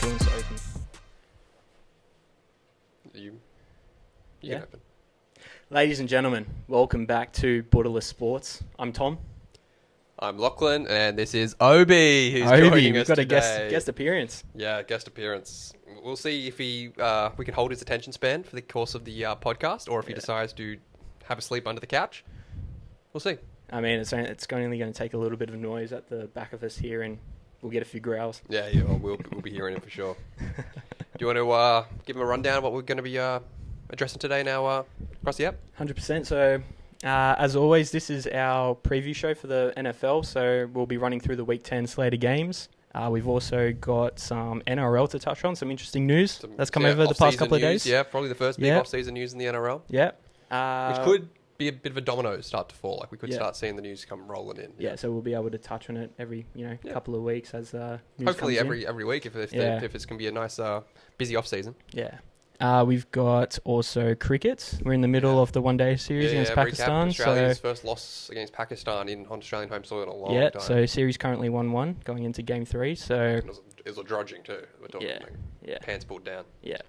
doing this open. You Yeah. can open. Ladies and gentlemen, welcome back to Borderless Sports. I'm Tom. I'm Lachlan, and this is Obi, who's Obi, joining we've us got a today. guest appearance. Yeah, guest appearance. We'll see if we can hold his attention span for the course of the podcast, or if he decides to have a sleep under the couch. We'll see. I mean, it's only going to take a little bit of noise at the back of us here, and we'll get a few growls. Yeah, well, we'll be hearing it for sure. Do you want to give him a rundown of what we're going to be addressing today now across the app? 100%. So, as always, this is our preview show for the NFL. So we'll be running through the Week 10 slate of games. We've also got some NRL to touch on, some interesting news that's come over the past couple of days. Yeah, probably the first big off-season news in the NRL. Yeah. Which could be a bit of a domino start to fall. Like we could start seeing the news come rolling in. Yeah, so we'll be able to touch on it every couple of weeks as news hopefully comes every week if it's going to be a nice busy off-season. Yeah. We've got also cricket. We're in the middle of the one-day series against Pakistan. Australia's first loss against Pakistan on Australian home soil in a long time. Yeah, so series currently 1-1 going into game 3. So it was a drudging too. We're talking pants pulled down. Yeah.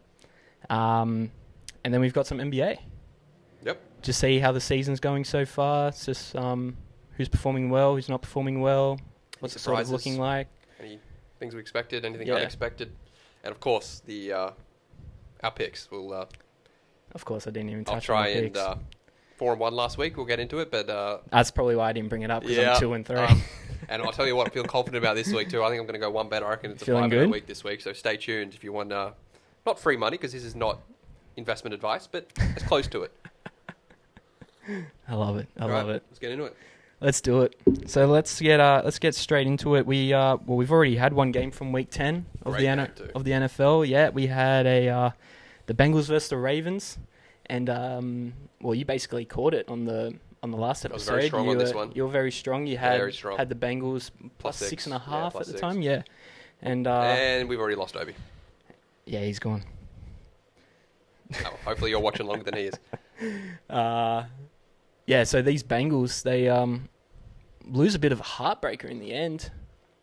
And then we've got some NBA. Yep. Just see how the season's going so far. It's just who's performing well, who's not performing well, what's it sort of looking like. Any things we expected, anything unexpected. And of course, our picks. Of course, I didn't even touch on my picks. 4-1 last week. We'll get into it, but that's probably why I didn't bring it up because I'm 2-3. And I'll tell you what, I feel confident about this week too. I think I'm going to go one bet. I reckon it's a 5-bet week this week. So stay tuned if you want not free money because this is not investment advice, but it's close to it. I love it. I love it. Let's get into it. Let's do it. So let's get straight into it. We've already had one game from Week 10 of the NFL. Yeah, we had the Bengals versus the Ravens, and you basically caught it on the last episode. I was very strong on this one. You were very strong. You had the Bengals plus 6.5 at the time. Yeah, and we've already lost Obi. Yeah, he's gone. Oh, hopefully you're watching longer than he is. Yeah, so these Bengals, they lose a bit of a heartbreaker in the end.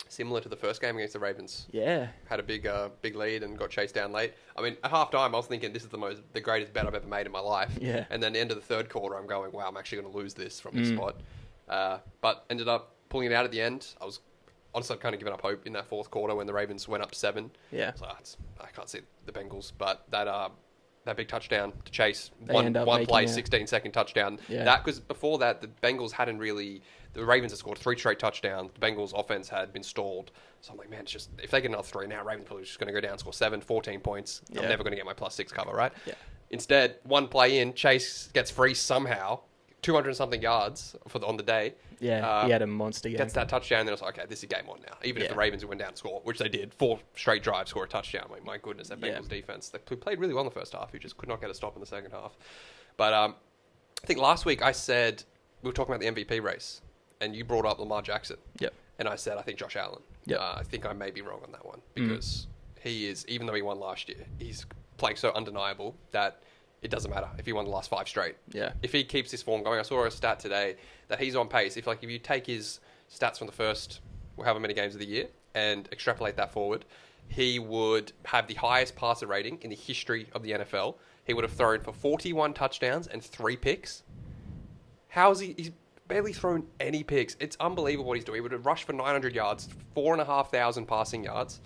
Similar to the first game against the Ravens. Yeah. Had a big lead and got chased down late. I mean, at halftime, I was thinking this is the greatest bet I've ever made in my life. Yeah. And then the end of the third quarter, I'm going, wow, I'm actually going to lose this from this spot. But ended up pulling it out at the end. I was honestly kind of giving up hope in that fourth quarter when the Ravens went up 7. Yeah. So I can't see the Bengals, but that big touchdown to chase, one play, 16-second touchdown. Yeah. That because before that, the Bengals hadn't really. The Ravens had scored 3 straight touchdowns. The Bengals' offense had been stalled. So I'm like, man, it's just if they get another 3 now, Ravens probably just going to go down and score 7, 14 points. I'm never going to get my plus 6 cover, right? Yeah. Instead, one play in, Chase gets free somehow, 200-something yards on the day. Yeah, he had a monster game. Gets that touchdown, and then I was like, okay, this is game on now. Even if the Ravens went down and score, which they did, 4 straight drives, score a touchdown. Like, my goodness, that Bengals defense. They played really well in the first half. You just could not get a stop in the second half. But I think last week I said, we were talking about the MVP race, and you brought up Lamar Jackson. Yep. And I said, I think Josh Allen. Yep. I think I may be wrong on that one, because he is, even though he won last year, he's playing so undeniable that it doesn't matter if he won the last 5 straight. Yeah. If he keeps this form going, I saw a stat today that he's on pace. If you take his stats from the first, however many games of the year, and extrapolate that forward, he would have the highest passer rating in the history of the NFL. He would have thrown for 41 touchdowns and 3 picks. He's barely thrown any picks. It's unbelievable what he's doing. He would have rushed for 900 yards, 4,500 passing yards.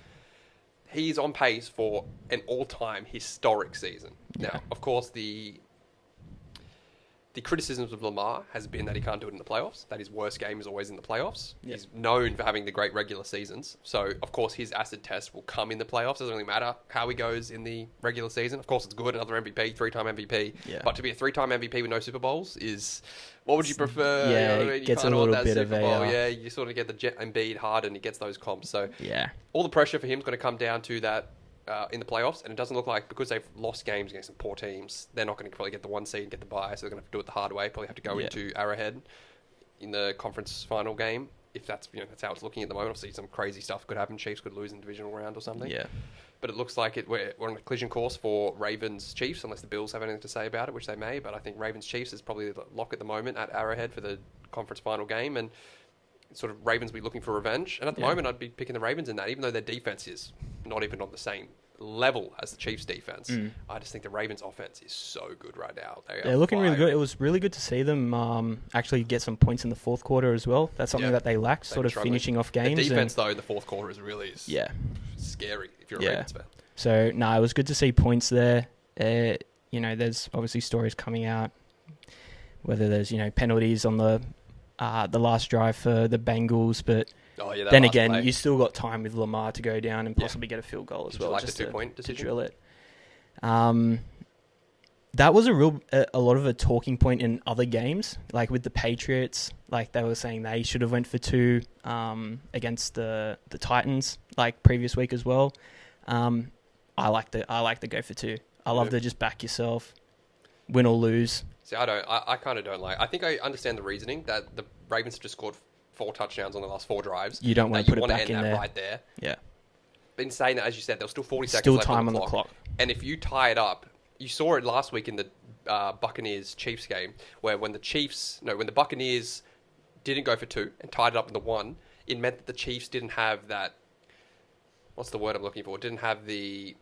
He's on pace for an all-time historic season. Yeah. Now, of course, the criticisms of Lamar has been that he can't do it in the playoffs, that his worst game is always in the playoffs. Yep. He's known for having the great regular seasons. So, of course, his acid test will come in the playoffs. Doesn't really matter how he goes in the regular season. Of course, it's good. Another MVP, 3-time MVP. Yeah. But to be a 3-time MVP with no Super Bowls is... What would you prefer? Yeah, you know, it gets a little bit Super of a... Bowl. Yeah, you sort of get the Embiid, Harden, he gets those comps. So, yeah, all the pressure for him is going to come down to that in the playoffs, and it doesn't look like, because they've lost games against some poor teams, they're not going to probably get the 1 seed and get the bye, so they're going to have to do it the hard way. Probably have to go into Arrowhead in the conference final game. If that's that's how it's looking at the moment. Obviously, some crazy stuff could happen. Chiefs could lose in the divisional round or something. Yeah. But it looks like we're on a collision course for Ravens-Chiefs, unless the Bills have anything to say about it, which they may. But I think Ravens-Chiefs is probably the lock at the moment at Arrowhead for the conference final game. And sort of Ravens be looking for revenge. And at the moment, I'd be picking the Ravens in that, even though their defense is not even on the same level as the Chiefs' defense. I just think the Ravens' offense is so good right now. They're looking really good. It was really good to see them actually get some points in the fourth quarter as well. That's something that they lacked, sort of finishing off games. The defense, though, in the fourth quarter is really scary if you're a Ravens fan. So, it was good to see points there. There's obviously stories coming out, whether there's, penalties on the last drive for the Bengals, but then again, you still got time with Lamar to go down and possibly get a field goal as well. Like just the 2-point decision? To drill it. That was a lot of a talking point in other games, like with the Patriots. Like they were saying they should have went for 2 against the Titans, like previous week as well. I like to go for 2. I love to just back yourself, win or lose. See, I kind of don't like. I think I understand the reasoning that the Ravens have just scored 4 touchdowns on the last 4 drives. You don't want to put it back in there. Right there. Yeah. But in saying that, as you said, there's still 40 seconds left on the clock. And if you tie it up, you saw it last week in the Buccaneers-Chiefs game, where when the Buccaneers didn't go for 2 and tied it up in the 1, it meant that the Chiefs didn't have that. What's the word I'm looking for? Didn't have the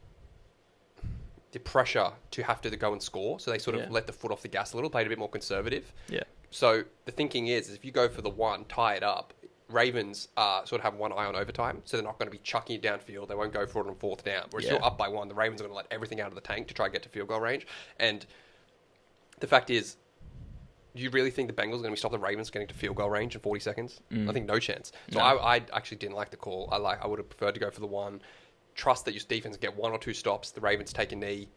pressure to have to go and score, so they sort of let the foot off the gas a little, played a bit more conservative. Yeah. So the thinking is if you go for the 1, tie it up, Ravens sort of have one eye on overtime, so they're not going to be chucking it downfield. They won't go for it on 4th down. We're still up by 1. The Ravens are going to let everything out of the tank to try and get to field goal range. And the fact is, do you really think the Bengals are going to stop the Ravens getting to field goal range in 40 seconds? I think no chance. So I actually didn't like the call. I would have preferred to go for the 1. Trust that your defense get 1 or 2 stops. The Ravens take a knee,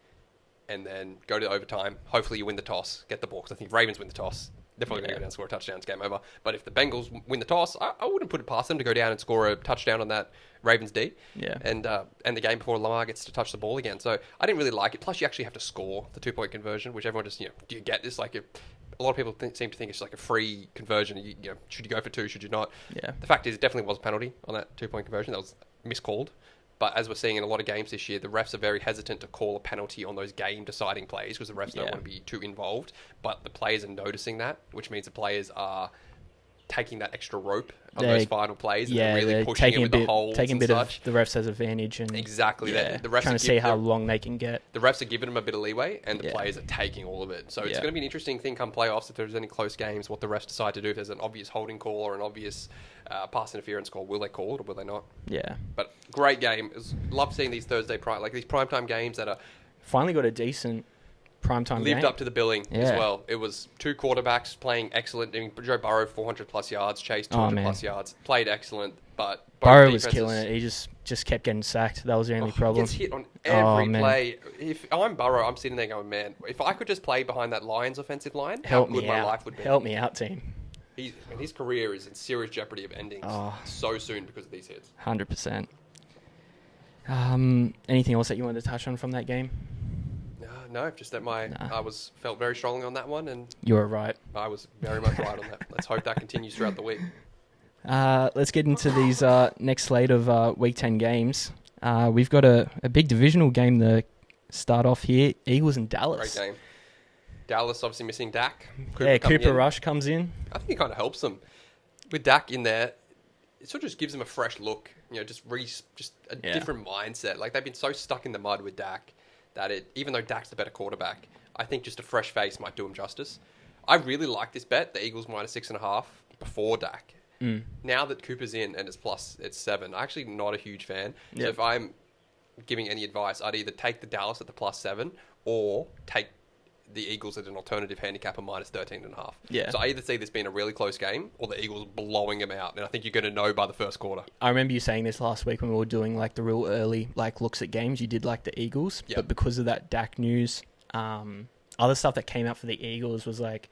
and then go to overtime. Hopefully you win the toss, get the ball. Because I think if Ravens win the toss, they're probably going to go down and score a touchdown. It's game over. But if the Bengals win the toss, I wouldn't put it past them to go down and score a touchdown on that Ravens D. Yeah. And the game before Lamar gets to touch the ball again. So I didn't really like it. Plus you actually have to score the 2-point conversion, which everyone just, do you get this? Like a lot of people seem to think it's like a free conversion. Should you go for 2? Should you not? Yeah. The fact is, it definitely was a penalty on that 2-point conversion. That was miscalled. But as we're seeing in a lot of games this year, the refs are very hesitant to call a penalty on those game-deciding plays because the refs don't want to be too involved. But the players are noticing that, which means the players are taking that extra rope on those final plays and really pushing it with the holds taking and a bit such. Of the refs as advantage and exactly. The refs trying to see how long they can get. The refs are giving them a bit of leeway, and the players are taking all of it. So it's going to be an interesting thing come playoffs if there's any close games. What the refs decide to do, if there's an obvious holding call or an obvious pass interference call, will they call it or will they not? Yeah. But great game. Love seeing these these primetime games that are finally got a decent primetime game. Lived up to the billing as well. It was 2 quarterbacks playing excellent. I mean, Joe Burrow 400 plus yards, Chase 200 plus yards, played excellent. But Burrow was killing it. He just kept getting sacked. That was the only problem. He gets hit on every play. If I'm Burrow, I'm sitting there going, man, if I could just play behind that Lions offensive line, how good my life would be. Help me out, team. His career is in serious jeopardy of ending so soon because of these hits. 100%. Anything else that you wanted to touch on from that game? No, just that I felt very strongly on that one, and you were right. I was very much right on that. Let's hope that continues throughout the week. Let's get into these next slate of Week 10 games. We've got a big divisional game to start off here. Eagles and Dallas. Great game. Dallas obviously missing Dak. Cooper Rush comes in. I think it kind of helps them. With Dak in there, it sort of just gives them a fresh look. Just a different mindset. Like they've been so stuck in the mud with Dak that even though Dak's the better quarterback, I think just a fresh face might do him justice. I really like this bet, the Eagles minus 6.5 before Dak. Now that Cooper's in and it's 7, I'm actually not a huge fan. So if I'm giving any advice, I'd either take the Dallas at the plus 7 or take the Eagles at an alternative handicap of minus 13.5. Yeah. So I either see this being a really close game or the Eagles blowing them out. And I think you're going to know by the first quarter. I remember you saying this last week when we were doing like the real early looks at games. You did like the Eagles, but because of that Dak news, other stuff that came out for the Eagles was like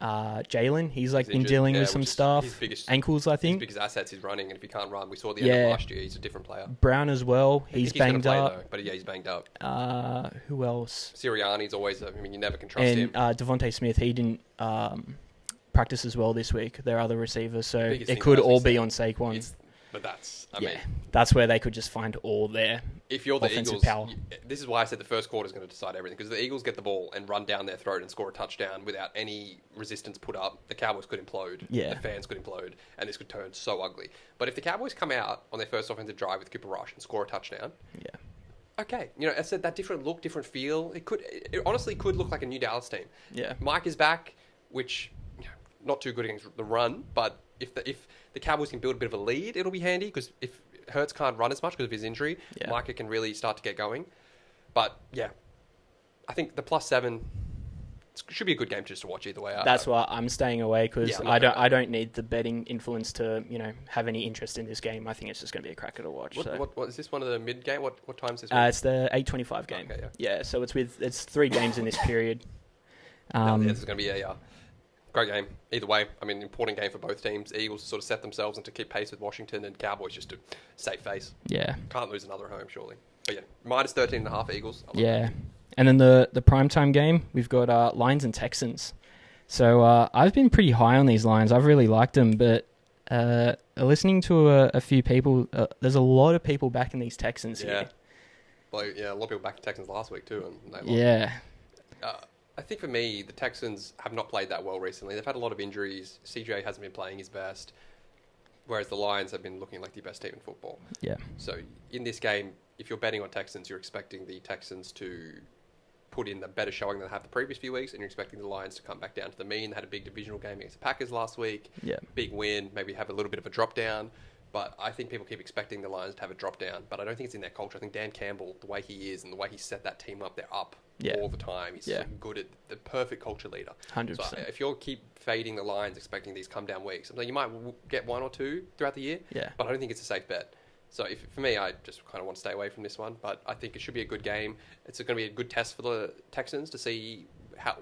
Jalen. He's been dealing with some stuff. Ankles, I think. His biggest assets is running, and if he can't run, we saw the end of last year. He's a different player. Brown as well. He's banged up. Though, but he's banged up. Who else? Sirianni's always. You never can trust him. And Devontae Smith, he didn't practice as well this week. Their other receivers, so it could all be on Saquon. But I mean, that's where they could just find all their if you're the offensive Eagles, power. this is why I said the first quarter is going to decide everything. Because the Eagles get the ball and run down their throat and score a touchdown without any resistance put up, the Cowboys could implode. Yeah. The fans could implode, and this could turn so ugly. But if the Cowboys come out on their first offensive drive with Cooper Rush and score a touchdown, okay, I said that different look, different feel. It honestly could look like a new Dallas team. Yeah. Mike is back, which not too good against the run, but if the Cowboys can build a bit of a lead, it'll be handy because if Hurts can't run as much because of his injury, Micah can really start to get going. But yeah, I think the +7 should be a good game just to watch either way. That's why I'm staying away because I don't need the betting influence to have any interest in this game. I think it's just going to be a cracker to watch. What is this one of the mid game? What time is this? It's the 8:25 game. Okay, yeah. So it's 3 games in this period. This is going to be a great game. Either way, I mean, important game for both teams. Eagles to sort of set themselves and to keep pace with Washington, and Cowboys just to save face. Yeah. Can't lose another home, surely. But yeah, -13.5 Eagles. Yeah. And then the primetime game, we've got Lions and Texans. So I've been pretty high on these Lions. I've really liked them, but listening to a few people, there's a lot of people backing these Texans here. Well, yeah, a lot of people backed the Texans last week too. And they lost. Yeah. I think for me, the Texans have not played that well recently. They've had a lot of injuries. CJ hasn't been playing his best, whereas the Lions have been looking like the best team in football. Yeah. So in this game, if you're betting on Texans, you're expecting the Texans to put in the better showing than they have the previous few weeks, and you're expecting the Lions to come back down to the mean. They had a big divisional game against the Packers last week. Yeah. Big win, maybe have a little bit of a drop down. But I think people keep expecting the Lions to have a drop down. But I don't think it's in their culture. I think Dan Campbell, the way he is and the way he set that team up, they're up all the time. He's so good at the perfect culture leader. 100%. So if you keep fading the Lions, expecting these come down weeks, you might get 1 or 2 throughout the year. Yeah. But I don't think it's a safe bet. So for me, I just kind of want to stay away from this one. But I think it should be a good game. It's going to be a good test for the Texans to see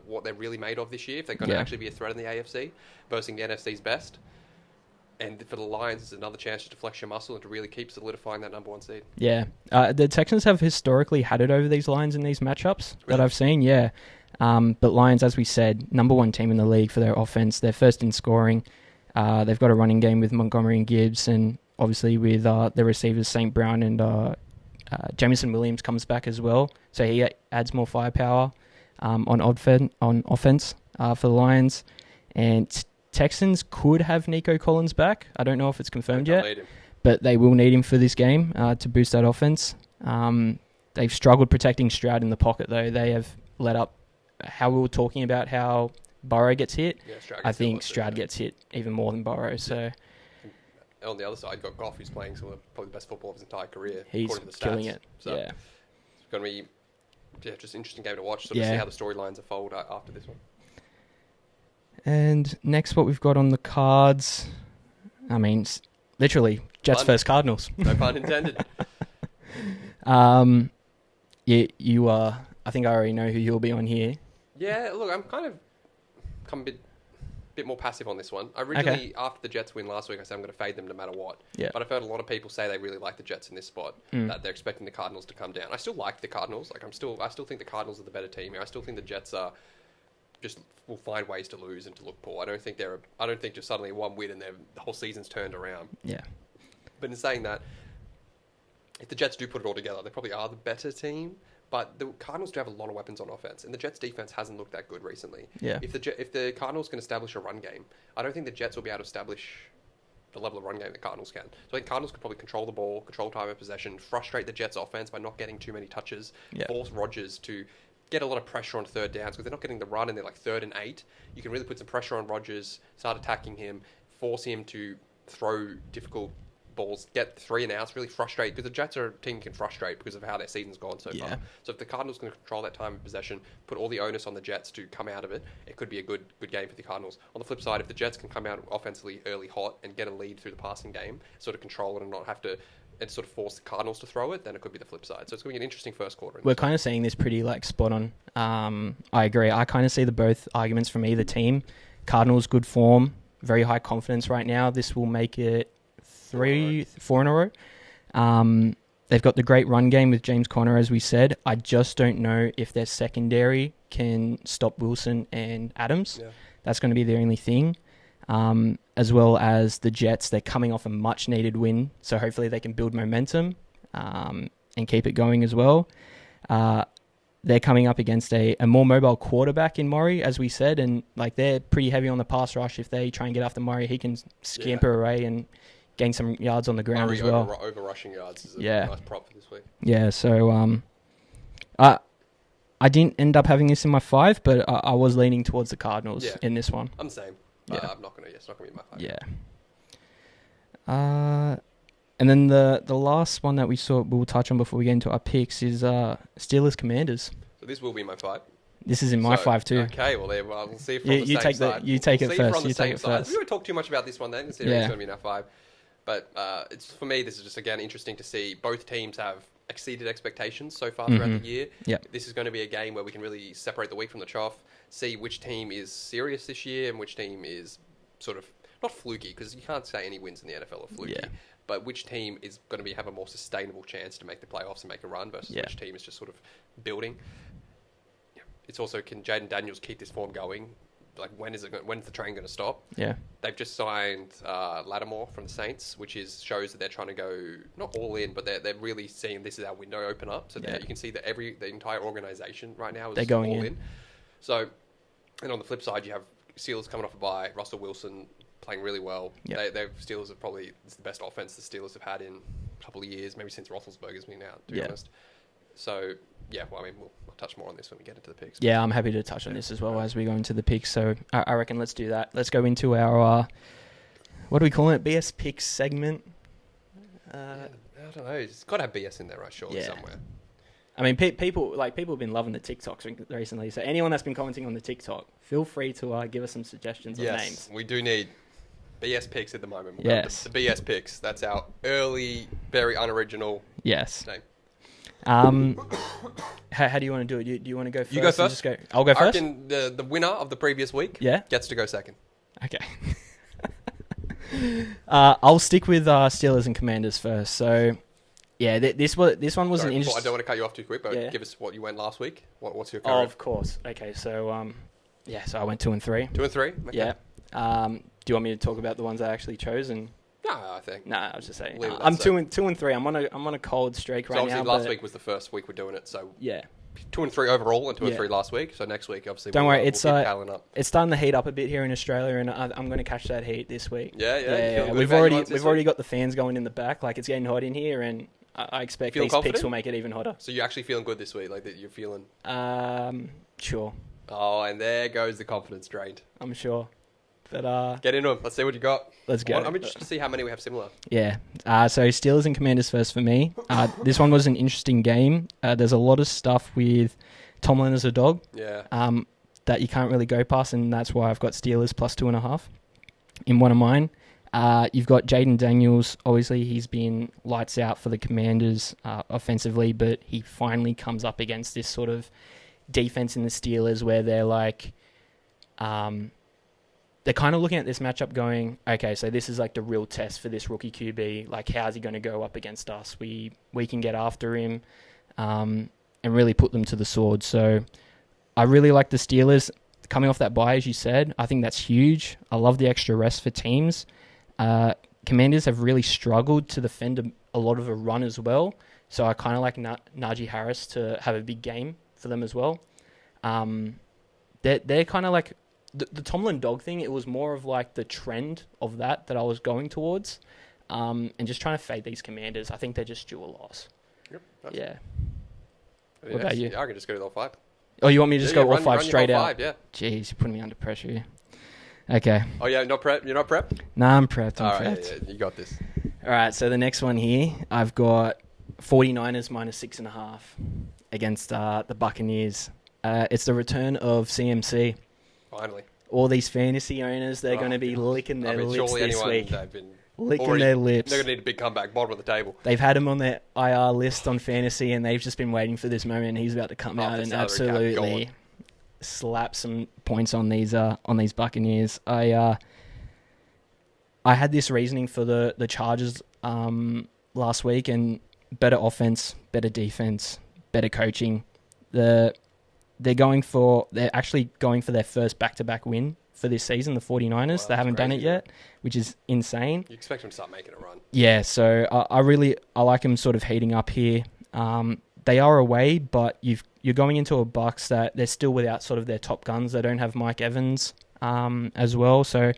what they're really made of this year. If they're going to actually be a threat in the AFC versus the NFC's best. And for the Lions, it's another chance to flex your muscle and to really keep solidifying that number 1 seed. Yeah. The Texans have historically had it over these Lions in these matchups that I've seen, but Lions, as we said, number 1 team in the league for their offense. They're first in scoring. They've got a running game with Montgomery and Gibbs, and obviously with their receivers, St. Brown and Jamison Williams comes back as well. So he adds more firepower on offense for the Lions. And Texans could have Nico Collins back. I don't know if it's confirmed yet, but they will need him for this game to boost that offense. They've struggled protecting Stroud in the pocket, though. They have let up how we were talking about how Burrow gets hit. I think Stroud gets hit even more than Burrow. So on the other side, you've got Goff, who's playing some of probably the best football of his entire career. He's according to the stats. killing it. So it's going to be just an interesting game to watch. Sort of see how the storylines unfold after this one. And next, what we've got on the cards, I mean, literally, Jets versus Cardinals. No pun intended. You I think I already know who you'll be on here. Yeah, look, I'm kind of come a bit more passive on this one. Originally, after the Jets win last week, I said I'm going to fade them no matter what. Yeah. But I've heard a lot of people say they really like the Jets in this spot, that they're expecting the Cardinals to come down. I still like the Cardinals. I still think the Cardinals are the better team here. I still think the Jets will find ways to lose and to look poor. I don't think just suddenly 1 win and the whole season's turned around. Yeah. But in saying that, if the Jets do put it all together, they probably are the better team. But the Cardinals do have a lot of weapons on offense, and the Jets' defense hasn't looked that good recently. Yeah. If the Cardinals can establish a run game, I don't think the Jets will be able to establish the level of run game the Cardinals can. So I think Cardinals could probably control the ball, control time of possession, frustrate the Jets' offense by not getting too many touches, force Rodgers to get a lot of pressure on third downs because they're not getting the run and they're like 3rd and 8. You can really put some pressure on Rodgers, start attacking him, force him to throw difficult balls, get 3 and outs, really frustrate, because the Jets are a team can frustrate because of how their season's gone so far. So if the Cardinals can control that time of possession, put all the onus on the Jets to come out of it, it could be a good game for the Cardinals. On the flip side, if the Jets can come out offensively early hot and get a lead through the passing game, sort of control it and not have to and sort of force the Cardinals to throw it, then it could be the flip side. So it's going to be an interesting first quarter. We're kind of seeing this pretty spot on. I agree. I kind of see the both arguments from either team. Cardinals, good form, very high confidence right now. This will make it 4 in a row. They've got the great run game with James Conner, as we said. I just don't know if their secondary can stop Wilson and Adams. Yeah. That's going to be the only thing. as well as the Jets. They're coming off a much-needed win, so hopefully they can build momentum and keep it going as well. They're coming up against a more mobile quarterback in Murray, as we said, and like they're pretty heavy on the pass rush. If they try and get after Murray, he can scamper away and gain some yards on the ground Murray as well. Over rushing yards is a nice prop for this week. Yeah, so I didn't end up having this in my 5, but I was leaning towards the Cardinals in this one. I'm the same. Yeah. It's not gonna be my 5. Yeah. And then the last one that we'll touch on before we get into our picks is Steelers Commanders. So this will be my 5. This is in my 5 too. Okay, well we'll see if we're on the same side. You take it first. You take it first. We don't talk too much about this one then, considering it's going to be in our 5. But it's for me, this is just again interesting to see both teams have exceeded expectations so far throughout the year. Yep. This is going to be a game where we can really separate the wheat from the chaff, see which team is serious this year and which team is sort of not fluky, because you can't say any wins in the NFL are fluky. Yeah. But which team is going to have a more sustainable chance to make the playoffs and make a run versus which team is just sort of building. Yeah. It's also, can Jaden Daniels keep this form going? Like, when's the train going to stop? Yeah. They've just signed Lattimore from the Saints, which shows that they're trying to go not all in, but they're really seeing this is our window open up. So that you can see that the entire organization right now is all in. So, and on the flip side, you have Steelers coming off a bye, Russell Wilson playing really well. Yep. Steelers have probably, it's the best offense the Steelers have had in a couple of years, maybe since Roethlisberger's been out, to be honest. So, we'll touch more on this when we get into the picks. Yeah, I'm happy to touch on this as well as we go into the picks. So, I reckon let's do that. Let's go into our, what do we call it? BS picks segment. I don't know. It's got to have BS in there, right? Surely somewhere. I mean, people have been loving the TikToks recently. So anyone that's been commenting on the TikTok, feel free to give us some suggestions of names. Yes, we do need BS picks at the moment. The BS picks. That's our early, very unoriginal name. How do you want to do it? Do you want to go first? You go first. I'll go first. I reckon the winner of the previous week gets to go second. Okay. I'll stick with Steelers and Commanders first. So... yeah, this one wasn't interesting. I don't want to cut you off too quick, but give us what you went last week. What's your current? Oh, of course. Okay, so so I went 2-3. 2-3. Okay. Yeah. Do you want me to talk about the ones I actually chose? No, I think. No, I was just saying. I'm 2-3. I'm on a cold streak right now. Obviously, last week was the first week we're doing it, so 2-3 overall and 2-3 last week. So next week, obviously, don't worry. It's it's starting to heat up a bit here in Australia, and I'm going to catch that heat this week. Yeah. We've already got the fans going in the back. Like, it's getting hot in here, and I expect these picks will make it even hotter. So you're actually feeling good this week? Like, that you're feeling... sure. Oh, and there goes the confidence drained. I'm sure. But get into them. Let's see what you got. Let's go. I'm interested to see how many we have similar. Yeah. So Steelers and Commanders first for me. This one was an interesting game. There's a lot of stuff with Tomlin as a dog. Yeah. That you can't really go past, and that's why I've got Steelers plus 2.5 in one of mine. You've got Jaden Daniels. Obviously, he's been lights out for the Commanders offensively, but he finally comes up against this sort of defense in the Steelers where they're like, they're kind of looking at this matchup going, okay, so this is like the real test for this rookie QB. Like, how's he going to go up against us? We can get after him and really put them to the sword. So I really like the Steelers coming off that bye, as you said. I think that's huge. I love the extra rest for teams. Commanders have really struggled to defend a lot of a run as well. So I kind of like Najee Harris to have a big game for them as well. They're kind of like the Tomlin dog thing. It was more of like the trend of that I was going towards, and just trying to fade these Commanders. I think they're just due a loss. Yep. Yeah. What about you? I can just go to all 5. Oh, you want me to just go all 5 straight out? 5, yeah. Jeez, you're putting me under pressure here. Okay. Oh, yeah, not prep. You're not prepped? Nah, I'm prepped. I'm prepped. Yeah, you got this. All right, so the next one here, I've got 49ers minus 6.5 against the Buccaneers. It's the return of CMC. Finally. All these fantasy owners, they're going to be licking their lips this week. Licking their lips. They're going to need a big comeback, bottom of the table. They've had him on their IR list on fantasy, and they've just been waiting for this moment. He's about to come out and absolutely slap some points on these Buccaneers. I had this reasoning for the Chargers last week, and better offense, better defense, better coaching. They're actually going for their first back-to-back win for this season, the 49ers. Wow, They haven't done it crazy, yet, which is insane. You expect them to start making a run. Yeah, so I like them sort of heating up here. They are away, but you're going into a Bucks that they're still without sort of their top guns. They don't have Mike Evans as well, so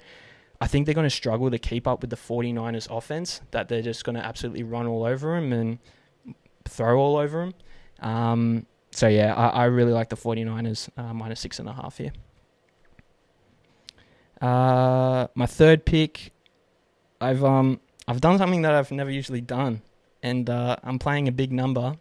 I think they're going to struggle to keep up with the 49ers offense, that they're just going to absolutely run all over them and throw all over them. So yeah, I really like the 49ers minus 6.5 here. My third pick, I've done something that I've never usually done, and I'm playing a big number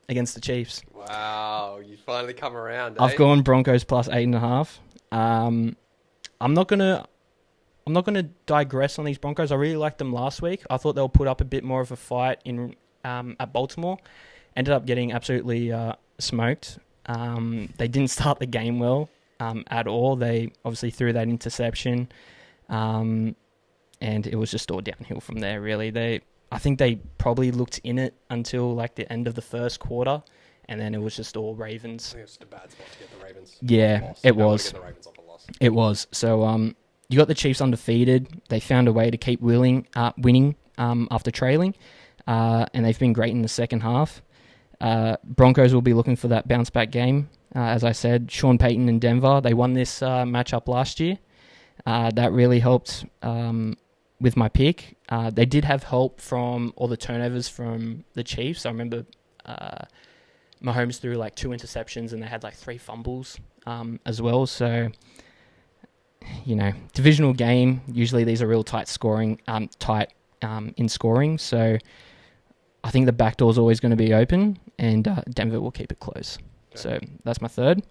against the Chiefs. Wow, you finally come around. I've gone Broncos plus 8.5. I'm not gonna digress on these Broncos. I really liked them last week. I thought they'll put up a bit more of a fight in at Baltimore. Ended up getting absolutely smoked. They didn't start the game well at all. They obviously threw that interception, and it was just all downhill from there. Really, I think they probably looked in it until like the end of the first quarter, and then it was just all Ravens. I think it's just a bad spot to get the Ravens. Yeah, it was. Get the Ravens off a loss. It was. So you got the Chiefs undefeated. They found a way to keep winning after trailing, and they've been great in the second half. Broncos will be looking for that bounce back game. As I said, Sean Payton in Denver, they won this matchup last year. That really helped with my pick. They did have help from all the turnovers from the Chiefs. I remember Mahomes threw like 2 interceptions and they had like 3 fumbles as well. So, divisional game, usually these are real tight in scoring. So I think the back door is always going to be open, and Denver will keep it close. Okay. So that's my third.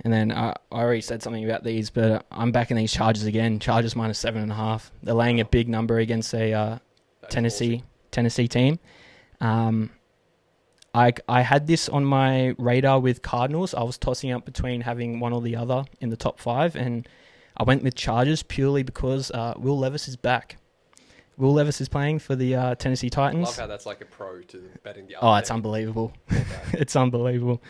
And then I already said something about these, but I'm backing these Chargers again. Chargers minus 7.5. They're laying a big number against a Tennessee team. I had this on my radar with Cardinals. I was tossing up between having one or the other in the top 5, and I went with Chargers purely because Will Levis is back. Will Levis is playing for the Tennessee Titans. I love how that's like a pro to betting the other. Oh, it's unbelievable. It's unbelievable.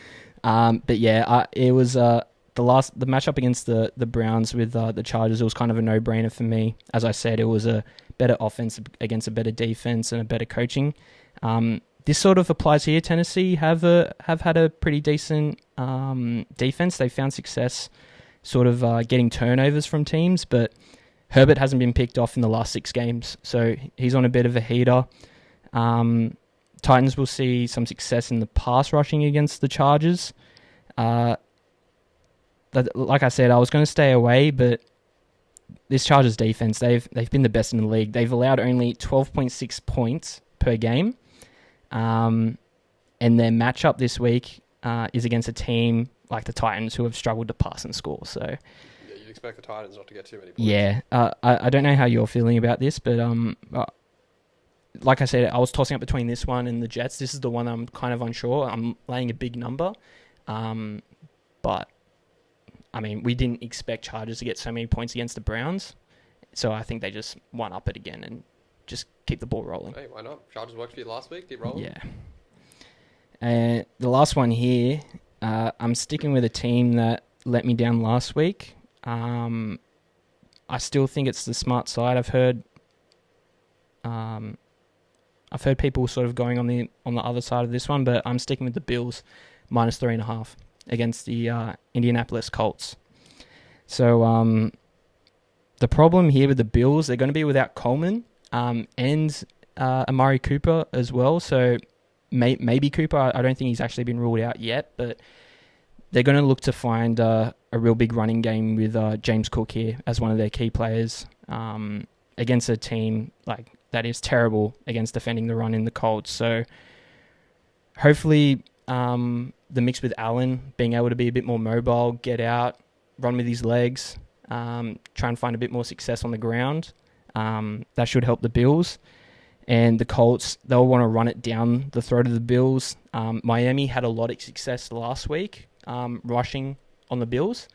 But yeah, it was the matchup against the Browns with the Chargers. It was kind of a no-brainer for me. As I said, it was a better offense against a better defense and a better coaching. This sort of applies here. Tennessee have had a pretty decent defense. They found success sort of getting turnovers from teams, but Herbert hasn't been picked off in the last 6 games, so he's on a bit of a heater. Titans will see some success in the pass rushing against the Chargers. Like I said, I was going to stay away, but this Chargers defense, they've been the best in the league. They've allowed only 12.6 points per game, and their matchup this week is against a team like the Titans who have struggled to pass and score. So you'd expect the Titans not to get too many points. Yeah, I don't know how you're feeling about this, but like I said, I was tossing up between this one and the Jets. This is the one I'm kind of unsure. I'm laying a big number, but I mean, we didn't expect Chargers to get so many points against the Browns, so I think they just one up it again and just keep the ball rolling. Hey, why not? Chargers worked for you last week. Keep rolling. Yeah. And the last one here, I'm sticking with a team that let me down last week. I still think it's the smart side. I've heard people sort of going on the other side of this one, but I'm sticking with the Bills minus 3.5 against the Indianapolis Colts. So the problem here with the Bills, they're going to be without Coleman and Amari Cooper as well. So maybe Cooper, I don't think he's actually been ruled out yet, but they're going to look to find a real big running game with James Cook here as one of their key players against a team like that is terrible against defending the run in the Colts. So hopefully the mix with Allen being able to be a bit more mobile, get out, run with his legs, try and find a bit more success on the ground, that should help the Bills. And the Colts, they'll want to run it down the throat of the Bills. Miami had a lot of success last week rushing on the Bills,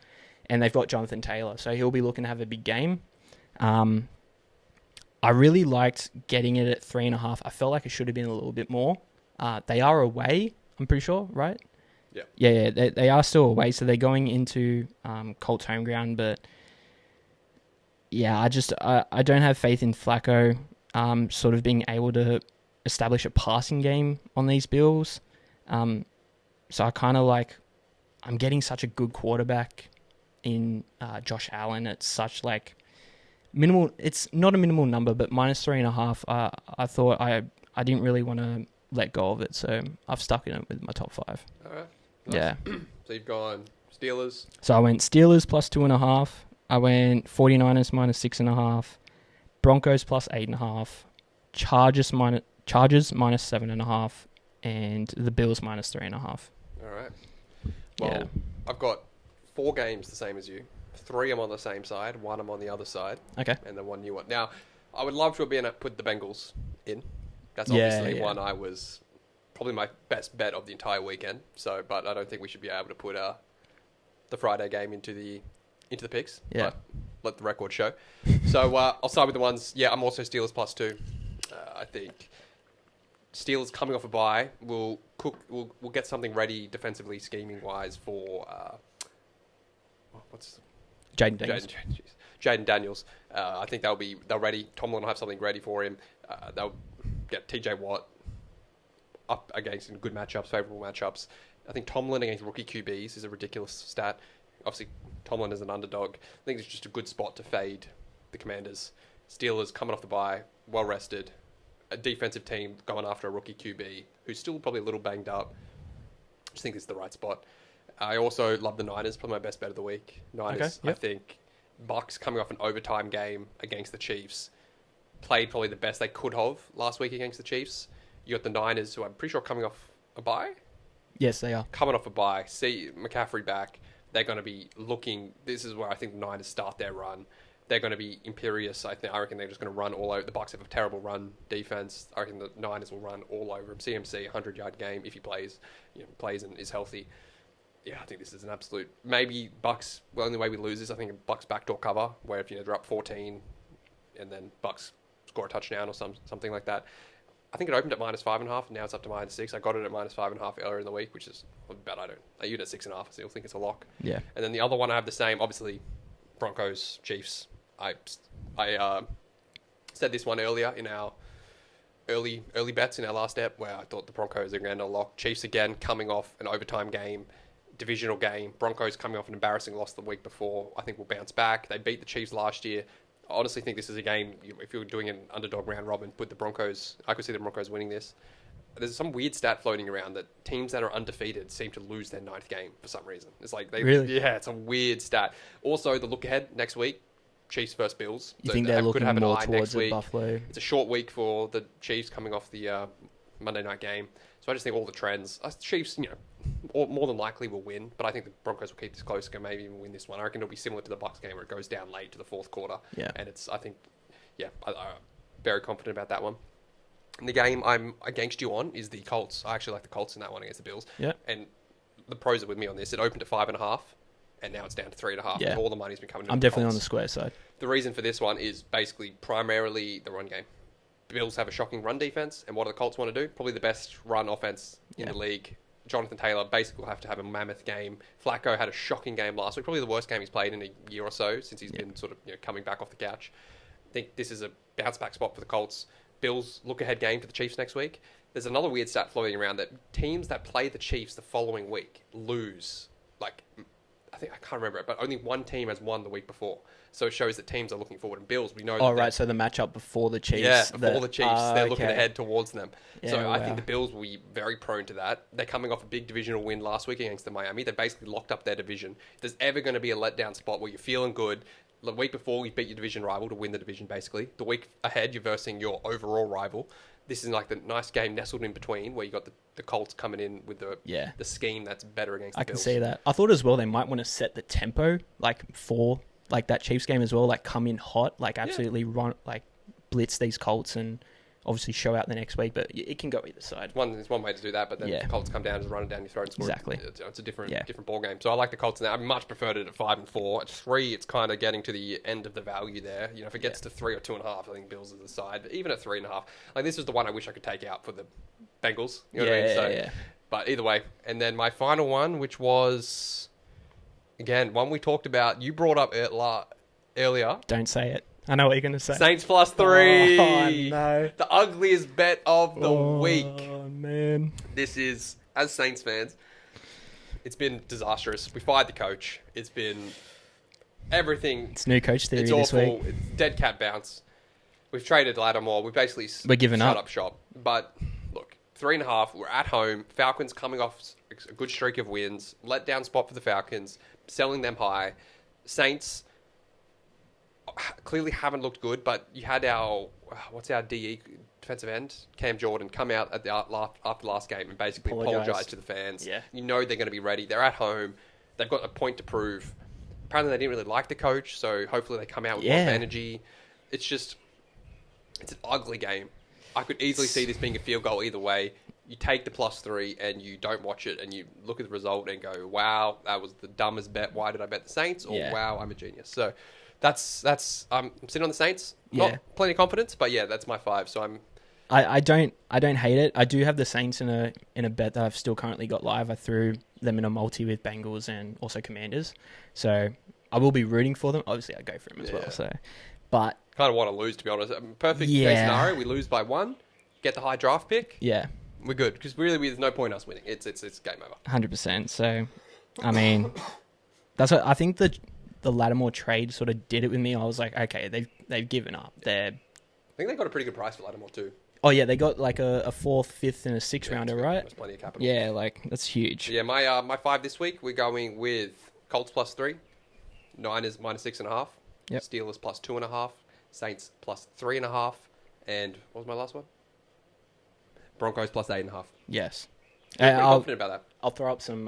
and they've got Jonathan Taylor, so he'll be looking to have a big game. I really liked getting it at 3.5. I felt like it should have been a little bit more. They are away, I'm pretty sure, right? Yeah, they are still away, so they're going into Colts home ground. But yeah, I don't have faith in Flacco sort of being able to establish a passing game on these Bills. So I kind of I'm getting such a good quarterback in Josh Allen. It's such minimal. It's not a minimal number, but -3.5. I thought I didn't really want to let go of it, so I've stuck in it with my top 5. All right. Nice. Yeah. So you've gone Steelers. So I went Steelers +2.5. I went 49ers -6.5. Broncos +8.5. Chargers -7.5. And the Bills -3.5. All right. Well, I've got 4 games the same as you. 3 I'm on the same side. 1 I'm on the other side. Okay. And then 1 new one. Now, I would love to have been put the Bengals in. That's obviously one I was probably my best bet of the entire weekend. So, but I don't think we should be able to put the Friday game into the picks. Yeah. But let the record show. So I'll start with the ones. Yeah, I'm also Steelers +2. I think Steelers coming off a bye will get something ready defensively, scheming wise for what's Jaden Daniels. Jaden Daniels. I think they're ready. Tomlin will have something ready for him. They'll get TJ Watt up against in good matchups, favorable matchups. I think Tomlin against rookie QBs is a ridiculous stat. Obviously, Tomlin is an underdog. I think it's just a good spot to fade the Commanders. Steelers coming off the bye, well rested. A defensive team going after a rookie QB who's still probably a little banged up. I just think this is the right spot. I also love the Niners, probably my best bet of the week. Niners, Okay, yep. I think Bucks coming off an overtime game against the Chiefs. Played probably the best they could have last week against the Chiefs. You got the Niners, who I'm pretty sure are coming off a bye. Yes, they are. Coming off a bye. See McCaffrey back. They're going to be looking... This is where I think the Niners start their run. They're going to be imperious. I reckon they're just going to run all over. The Bucks have a terrible run defense. I reckon the Niners will run all over him. CMC, 100-yard game if he plays and is healthy. Yeah, I think this is an absolute... Maybe Bucks... Well, the only way we lose is I think a Bucks backdoor cover where if they're up 14 and then Bucks score a touchdown or something like that. I think it opened at -5.5. Now it's up to -6. I got it at -5.5 earlier in the week, which is bad. I used it at 6.5. I still think it's a lock. Yeah. And then the other one I have the same. Obviously, Broncos, Chiefs. I said this one earlier in our early bets in our last step where I thought the Broncos are going to lock. Chiefs again coming off an overtime game, divisional game. Broncos coming off an embarrassing loss the week before. I think we'll bounce back. They beat the Chiefs last year. I honestly think this is a game, if you're doing an underdog round robin, put the Broncos, I could see the Broncos winning this. There's some weird stat floating around that teams that are undefeated seem to lose their 9th game for some reason. It's like Really? Yeah, it's a weird stat. Also, the look ahead next week, Chiefs versus Bills. You think they're looking more towards Buffalo? It's a short week for the Chiefs coming off the Monday night game. So I just think all the trends, Chiefs, more than likely will win, but I think the Broncos will keep this close and maybe even win this one. I reckon it'll be similar to the Bucks game where it goes down late to the 4th quarter. Yeah. And I'm very confident about that one. And the game I'm against you on is the Colts. I actually like the Colts in that one against the Bills. Yeah. And the pros are with me on this. It opened at 5.5, and now it's down to 3.5. Yeah. And all the money's been coming in. I'm definitely on the square side. The reason for this one is basically primarily the run game. The Bills have a shocking run defense, and what do the Colts want to do? Probably the best run offense in the league. Jonathan Taylor basically will have to have a mammoth game. Flacco had a shocking game last week, probably the worst game he's played in a year or so since he's been sort of coming back off the couch. I think this is a bounce back spot for the Colts. Bills look ahead game for the Chiefs next week. There's another weird stat floating around that teams that play the Chiefs the following week lose. I can't remember it, but only one team has won the week before. So it shows that teams are looking forward. And Bills, we know. Oh, right. So the matchup before the Chiefs. Yeah, before the Chiefs, they're looking okay. ahead towards them. Yeah, so I think the Bills will be very prone to that. They're coming off a big divisional win last week against the Miami. They basically locked up their division. If there's ever going to be a letdown spot where you're feeling good, the week before you beat your division rival to win the division, basically. The week ahead, you're versing your overall rival. This is like the nice game nestled in between where you got the Colts coming in with the scheme that's better against the Bills. I can see that. I thought as well they might want to set the tempo for that Chiefs game as well, come in hot, absolutely run, blitz these Colts and obviously show out the next week, but it can go either side. There's one way to do that, but then the Colts come down and run it down your throat and score. Exactly. It's a different ball game. So I like the Colts in that. I much preferred it at 5 and 4. At 3, it's kind of getting to the end of the value there. If it gets to 3 or 2.5, I think Bills is the side. But even at 3.5, this is the one I wish I could take out for the Bengals. You know what I mean? So But either way, and then my final one, which was, again, one we talked about. You brought up it earlier. Don't say it. I know what you're going to say. Saints +3. Oh, no. The ugliest bet of the week. Oh, man. This is, as Saints fans, it's been disastrous. We fired the coach. It's been everything. It's new coach theory It's this awful. week. It's dead cat bounce. We've traded Lattimore. We're basically shut up shop. But look, 3.5. We're at home. Falcons coming off a good streak of wins. Let down spot for the Falcons. Selling them high. Saints clearly haven't looked good, but you had our DE defensive end, Cam Jordan, come out at the after last game and basically apologise to the fans. Yeah. You know they're going to be ready. They're at home. They've got a point to prove. Apparently they didn't really like the coach, so hopefully they come out with more energy. It's an ugly game. I could easily see this being a field goal either way. You take the +3 and you don't watch it and you look at the result and go, wow, that was the dumbest bet. Why did I bet the Saints? Or wow, I'm a genius. So that's I'm sitting on the Saints. Not plenty of confidence, but yeah, that's my 5. So I don't hate it. I do have the Saints in a bet that I've still currently got live. I threw them in a multi with Bengals and also Commanders. So I will be rooting for them. Obviously I go for them as well. So but kind of want to lose, to be honest. Perfect case scenario, we lose by 1, get the high draft pick. Yeah. We're good, because really there's no point in us winning. It's game over. 100%. So, I mean, that's what I think the Lattimore trade sort of did it with me. I was like, okay, they've given up. I think they got a pretty good price for Lattimore too. Oh yeah, they got like a 4th, 5th, and a 6th rounder, right? That's plenty of capital. Yeah, like that's huge. Yeah, my 5 this week, we're going with Colts +3, Niners -6.5, Steelers +2.5, Saints +3.5, and what was my last one? Broncos +8.5. Yes. I'm confident about that. I'll throw up some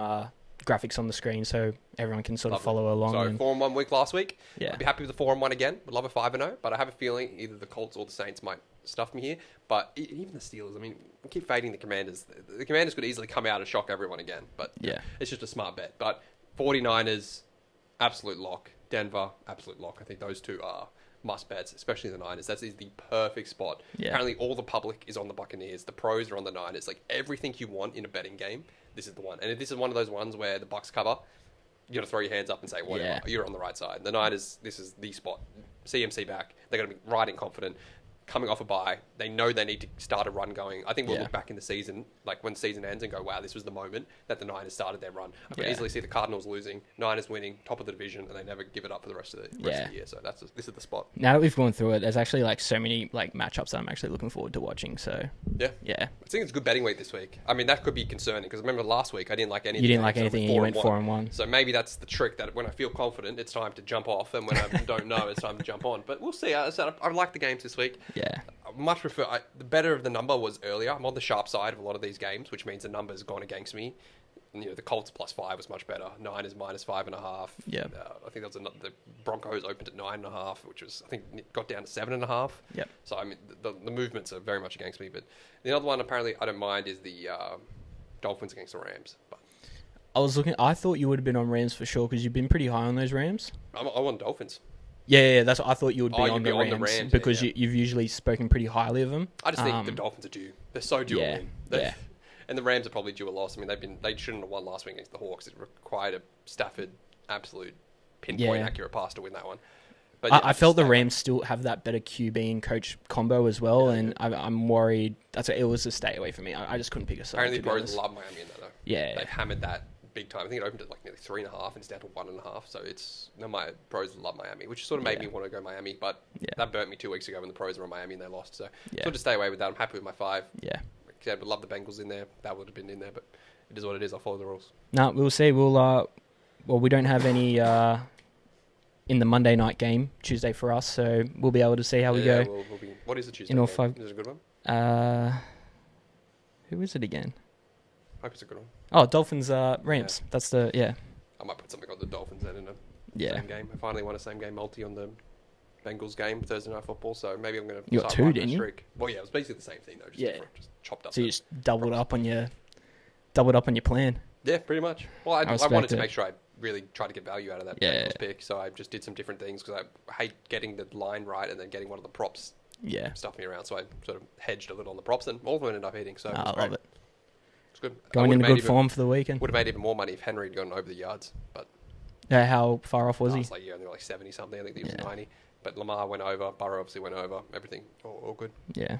graphics on the screen so everyone can sort of follow along. So 4-1 week last week. Yeah. I'd be happy with the 4-1 again. Would love a 5-0, but I have a feeling either the Colts or the Saints might stuff me here. But even the Steelers, I mean, we keep fading the Commanders. The Commanders could easily come out and shock everyone again. But it's just a smart bet. But 49ers, absolute lock. Denver, absolute lock. I think those two are must bets, especially the Niners. That is the perfect spot. Yeah. Apparently all the public is on the Buccaneers. The pros are on the Niners. Like everything you want in a betting game, this is the one. And if this is one of those ones where the Bucs cover, you got to throw your hands up and say, whatever, you're on the right side. The Niners, this is the spot. CMC back. They're going to be riding confident. Coming off a bye, they know they need to start a run going. I think we'll look back in the season, like when the season ends, and go, wow, this was the moment that the Niners started their run. I can easily see the Cardinals losing, Niners winning, top of the division, and they never give it up for the rest of the year. So this is the spot. Now that we've gone through it, there's actually like so many like matchups that I'm actually looking forward to watching. So yeah. I think it's a good betting week this week. I mean, that could be concerning because remember last week I didn't like anything. You didn't like anything, and you went 4-1. So maybe that's the trick, that when I feel confident, it's time to jump off, and when I don't know, it's time to jump on. But we'll see. I like the games this week. Yeah. I much prefer the better of the number was earlier. I'm on the sharp side of a lot of these games, which means the number's gone against me. And, the Colts +5 was much better. Niners -5.5. Yeah, I think that was the Broncos opened at 9.5, which was I think it got down to 7.5. Yep. So I mean the movements are very much against me. But the other one apparently I don't mind is the Dolphins against the Rams. But I was looking. I thought you would have been on Rams for sure because you've been pretty high on those Rams. I want Dolphins. Yeah, that's what I thought you would be on the Rams because you've usually spoken pretty highly of them. I just think the Dolphins are due. They're so due a win. And the Rams are probably due a loss. I mean, they shouldn't have won last week against the Hawks. It required a Stafford absolute pinpoint accurate pass to win that one. But I felt the Rams still have that better QB and coach combo as well, and I'm worried. It was a stay away for me. I just couldn't pick a side. Apparently, the pros love Miami in that though. Yeah, they've hammered that big time. I think it opened at like nearly 3.5 and it's down to 1.5. So my pros love Miami, which sort of made me want to go Miami, but that burnt me 2 weeks ago when the pros were on Miami and they lost. So I'll just stay away with that. I'm happy with my 5. Yeah. I would love the Bengals in there. That would have been in there, but it is what it is. I'll follow the rules. No, we'll see. We don't have any in the Monday night game Tuesday for us, so we'll be able to see how we go. What is the Tuesday in all game? 5. Is it a good one? Who is it again? I hope it's a good one. Oh, Dolphins, Rams. Yeah. That's the I might put something on the Dolphins then in a same game. I finally won a same game multi on the Bengals game Thursday Night Football, so maybe I'm going to. You got 2, didn't you? Streak. Well, yeah, it was basically the same thing though. Just different, just chopped up. So you just doubled up on your plan. Yeah, pretty much. Well, I wanted to make sure I really tried to get value out of that Bengals pick, so I just did some different things because I hate getting the line right and then getting one of the props stuff me around. So I sort of hedged a little on the props, and all of them ended up hitting. So I love it. It's good. Going into good form for the weekend. Would have made even more money if Henry had gone over the yards. But how far off was he? It's like, only like 70 something. I think he was 90. But Lamar went over. Burrow obviously went over. Everything all good. Yeah.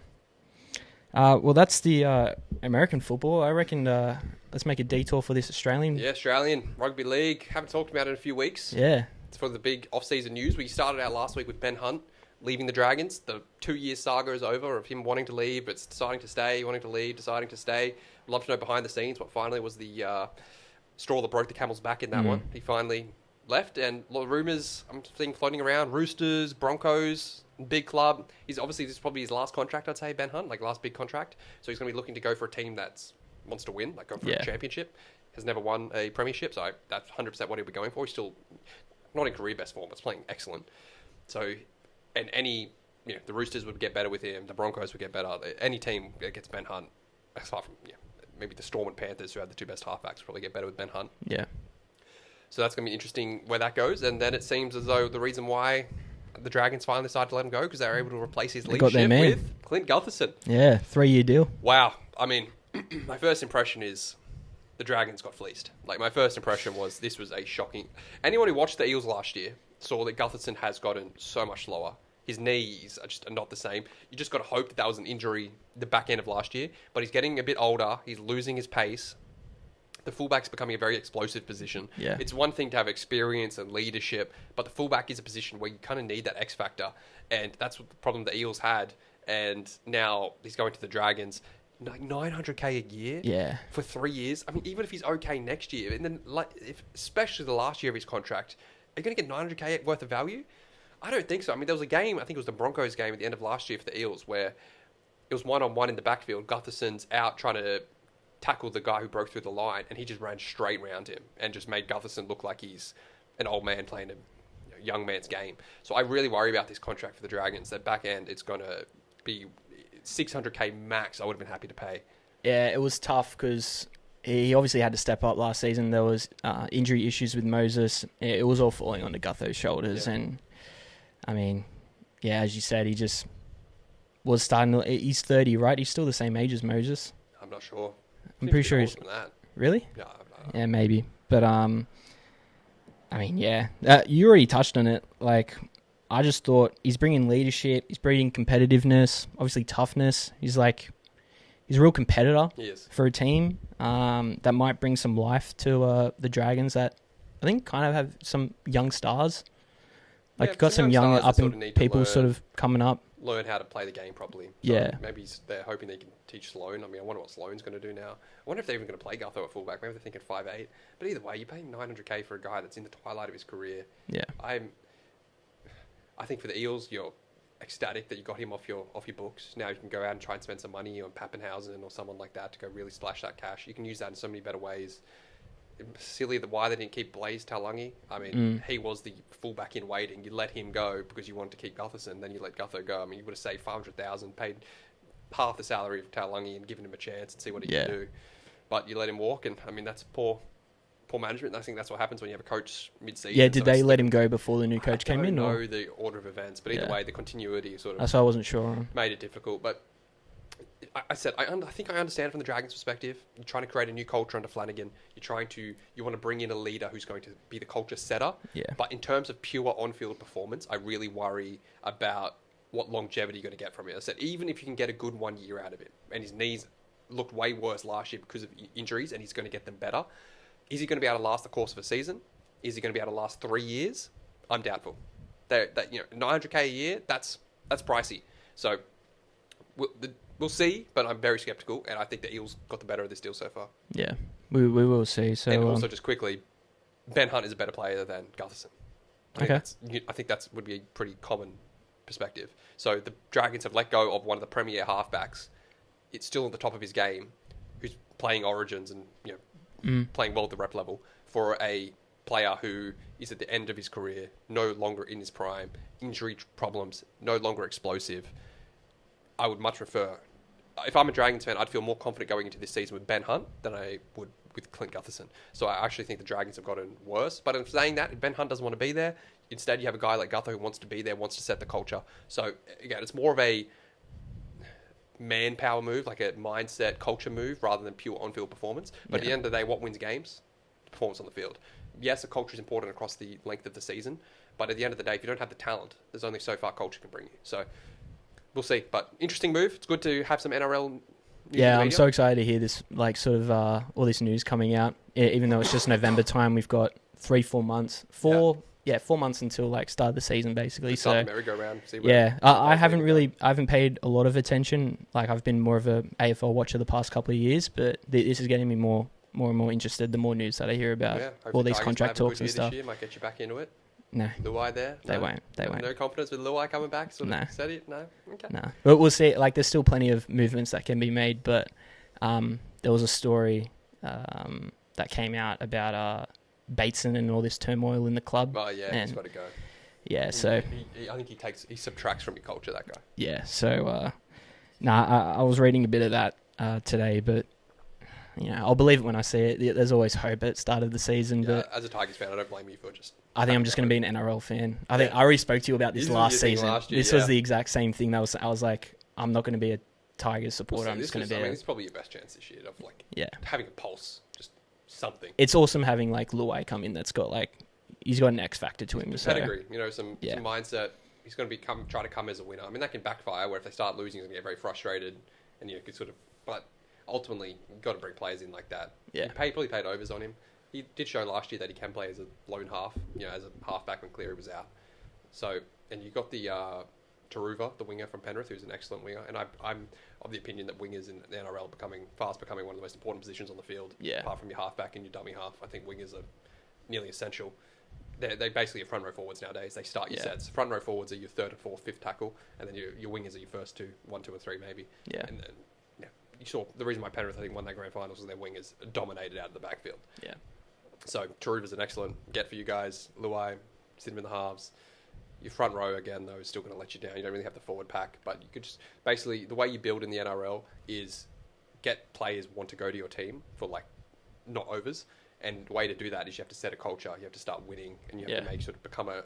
Well, that's the American football. I reckon let's make a detour for this Australian. Yeah, Australian Rugby League. Haven't talked about it in a few weeks. Yeah. It's for the big off-season news. We started out last week with Ben Hunt leaving the Dragons. The 2-year saga is over of him wanting to leave, but deciding to stay, wanting to leave, deciding to stay. I'd love to know behind the scenes what finally was the straw that broke the camel's back in that one. He finally left, and a lot of rumours I'm seeing floating around. Roosters, Broncos, big club. This is probably his last contract, I'd say, Ben Hunt, like last big contract. So he's going to be looking to go for a team that wants to win, like go for a championship. Has never won a premiership, so that's 100% what he'll be going for. He's still not in career best form, but playing excellent. So, and the Roosters would get better with him. The Broncos would get better. Any team that gets Ben Hunt, aside from maybe the Storm and Panthers, who have the two best halfbacks, will probably get better with Ben Hunt. Yeah. So that's going to be interesting where that goes. And then it seems as though the reason why the Dragons finally decided to let him go because they were able to replace his leadership with Clint Gutherson. Yeah, 3-year deal. Wow. I mean, my first impression is the Dragons got fleeced. Like, my first impression was this was a shocking... Anyone who watched the Eels last year saw that Gutherson has gotten so much slower. His knees are not the same. You just got to hope that was an injury the back end of last year. But he's getting a bit older. He's losing his pace. The fullback's becoming a very explosive position. Yeah. It's one thing to have experience and leadership, but the fullback is a position where you kind of need that X factor. And that's what the problem the Eels had. And now he's going to the Dragons. Like $900K a year for 3 years. I mean, even if he's okay next year, and then especially the last year of his contract, are you going to get $900K worth of value? I don't think so. I mean, there was a game, I think it was the Broncos game at the end of last year for the Eels, where it was one-on-one in the backfield. Gutherson's out trying to tackle the guy who broke through the line, and he just ran straight around him and just made Gutherson look like he's an old man playing a young man's game. So I really worry about this contract for the Dragons. That back end, it's going to be $600K max. I would have been happy to pay. Yeah, it was tough because he obviously had to step up last season. There was injury issues with Moses. It was all falling onto Gutho's shoulders. Yeah. And, I mean, yeah, as you said, he just was starting to... He's 30, right? He's still the same age as Moses. I'm not sure. I'm pretty sure he's... That. Really? Yeah, yeah, maybe. But, I mean, yeah. You already touched on it. Like, I just thought he's bringing leadership. He's bringing competitiveness, obviously toughness. He's a real competitor for a team that might bring some life to the Dragons that I think kind of have some young stars. Like, got some young people sort of coming up. Learn how to play the game properly. So maybe they're hoping they can teach Sloan. I mean, I wonder what Sloan's going to do now. I wonder if they're even going to play Gutho at fullback. Maybe they're thinking 5'8". But either way, you pay him $900K for a guy that's in the twilight of his career. Yeah. I think for the Eels, you're ecstatic that you got him off your books. Now you can go out and try and spend some money on Pappenhausen or someone like that to go really splash that cash. You can use that in so many better ways. Silly that why they didn't keep Blaze Taulagi. I mean, he was the fullback in waiting. You let him go because you wanted to keep Gutherson. Then you let Gutho go. I mean, you would have saved $500,000, paid half the salary of Taulagi and given him a chance and see what he can do. But you let him walk, and I mean that's poor management. I think that's what happens when you have a coach mid-season. Yeah, did they let him go before the new coach came in? I don't know the order of events, but either way, the continuity sort of... That's what I wasn't sure on. Made it difficult, but I think I understand from the Dragons' perspective. You're trying to create a new culture under Flanagan. You want to bring in a leader who's going to be the culture setter. Yeah. But in terms of pure on-field performance, I really worry about what longevity you're going to get from it. I said, even if you can get a good 1 year out of it, and his knees looked way worse last year because of injuries, and he's going to get them better, is he going to be able to last the course of a season? Is he going to be able to last 3 years? I'm doubtful. $900K a year, that's pricey. So we'll see, but I'm very skeptical, and I think the Eels got the better of this deal so far. Yeah, we will see. So, and also, just quickly, Ben Hunt is a better player than Gutherson. I think that would be a pretty common perspective. So the Dragons have let go of one of the premier halfbacks. It's still at the top of his game, who's playing Origins and playing well at the rep level, for a player who is at the end of his career, no longer in his prime, injury problems, no longer explosive. I would much prefer... If I'm a Dragons fan, I'd feel more confident going into this season with Ben Hunt than I would with Clint Gutherson. So I actually think the Dragons have gotten worse. But in saying that, if Ben Hunt doesn't want to be there, instead you have a guy like Gutho who wants to be there, wants to set the culture. So again, it's more of a manpower move, like a mindset, culture move, rather than pure on-field performance. But at the end of the day, what wins games? Performance on the field. Yes, the culture is important across the length of the season, but at the end of the day, if you don't have the talent, there's only so far culture can bring you. So we'll see. But interesting move. It's good to have some NRL news. Yeah, I'm so excited to hear this, like, sort of all this news coming out. Even though it's just November time, we've got 4 months. 4 months until like start of the season, basically. So merry-go-round. I haven't paid a lot of attention. Like, I've been more of a AFL watcher the past couple of years, but this is getting me more and more interested the more news that I hear about all these contract talks and stuff. This year might get you back into it. No. Luai there? They won't. No confidence with Luai coming back? No. Steady? No? Okay. No. But we'll see. Like, there's still plenty of movements that can be made, but there was a story that came out about Bateson and all this turmoil in the club. Oh, yeah, he's got to go. Yeah, so... I think he subtracts from your culture, that guy. Yeah, so... I was reading a bit of that today, but... I'll believe it when I see it. There's always hope at the start of the season. Yeah, but as a Tigers fan, I don't blame you for just... I think I'm just going to be an NRL fan. I think I already spoke to you about this last season. This was the exact same thing. I was like, I'm not going to be a Tigers supporter. I'm just going to be... it's probably your best chance this year of having a pulse, just something. It's awesome having like Luai come in that's got he's got an X factor to him. Pedigree, some mindset. He's going to try to come as a winner. I mean, that can backfire where if they start losing, he's going to get very frustrated and could sort of... But ultimately, you've got to bring players in like that. Yeah. Probably paid overs on him. He did show last year that he can play as a lone half, as a halfback when Cleary was out. So, and you got the Taruva, the winger from Penrith, who's an excellent winger. And I'm of the opinion that wingers in the NRL becoming one of the most important positions on the field. Yeah. Apart from your halfback and your dummy half, I think wingers are nearly essential. They're basically your front row forwards nowadays. They start your sets. Front row forwards are your third or fourth, fifth tackle, and then your wingers are your first two, 1, 2, or 3 maybe. Yeah. And then you saw the reason why Penrith I think won that grand finals was their wingers dominated out of the backfield. Yeah. So Taruva's an excellent get for you guys. Luai, sit him in the halves. Your front row again though is still going to let you down. You don't really have the forward pack, but you could just basically the way you build in the NRL is get players want to go to your team for not overs. And the way to do that is you have to set a culture. You have to start winning, and you have to make sort of become a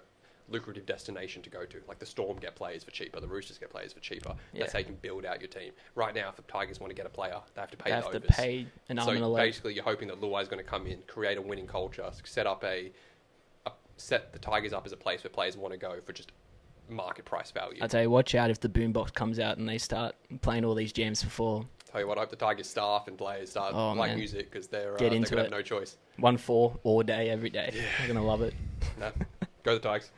lucrative destination to go to. Like the Storm get players for cheaper, the Roosters get players for cheaper. Yeah. That's how you can build out your team. Right now, if the Tigers want to get a player, they have to pay the overs. They have to pay an arm and a leg. So basically, you're hoping that Luai's going to come in, create a winning culture, set the Tigers up as a place where players want to go for just market price value. I tell you, watch out if the boombox comes out and they start playing all these jams for 4. Tell you what, I hope the Tigers staff and players start playing music because they're going to have no choice. 1-4 all day, every day. Yeah. They're going to love it. No. Go the Tigers.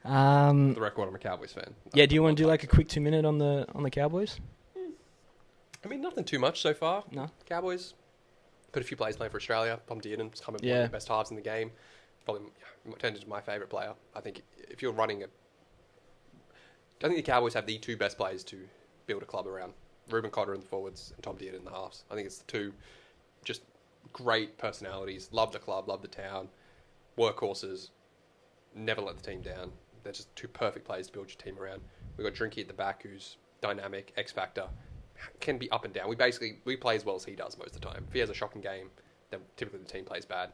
The record, I'm a Cowboys fan. Yeah, do you want to do a quick 2-minute on the Cowboys? I mean, nothing too much so far. No. Cowboys got a few players playing for Australia. Tom Dearden's come in one of the best halves in the game. Probably turned into my favourite player. I think if you're running I think the Cowboys have the 2 best players to build a club around. Ruben Cotter in the forwards and Tom Dearden in the halves. I think it's the 2 just great personalities. Love the club, love the town. Workhorses. Never let the team down. They're just 2 perfect players to build your team around. We've got Drinky at the back who's dynamic, X-Factor. Can be up and down. We play as well as he does most of the time. If he has a shocking game, then typically the team plays bad.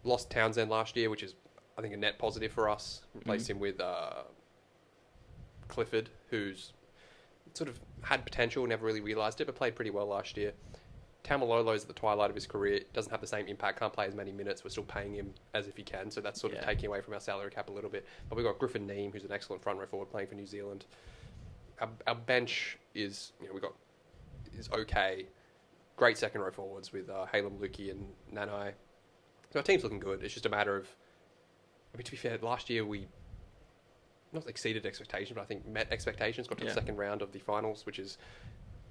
Lost Townsend last year, which is, I think, a net positive for us. Replaced him with Clifford, who's sort of had potential, never really realised it, but played pretty well last year. Tamalolo's at the twilight of his career, doesn't have the same impact, can't play as many minutes, we're still paying him as if he can, so that's sort of taking away from our salary cap a little bit. But we've got Griffin Neame, who's an excellent front row forward playing for New Zealand. Our bench is, is okay. Great second row forwards with Halem, Lukey and Nanai. So our team's looking good. It's just a matter of, to be fair, last year we not exceeded expectations, but I think met expectations, got to the second round of the finals, which is,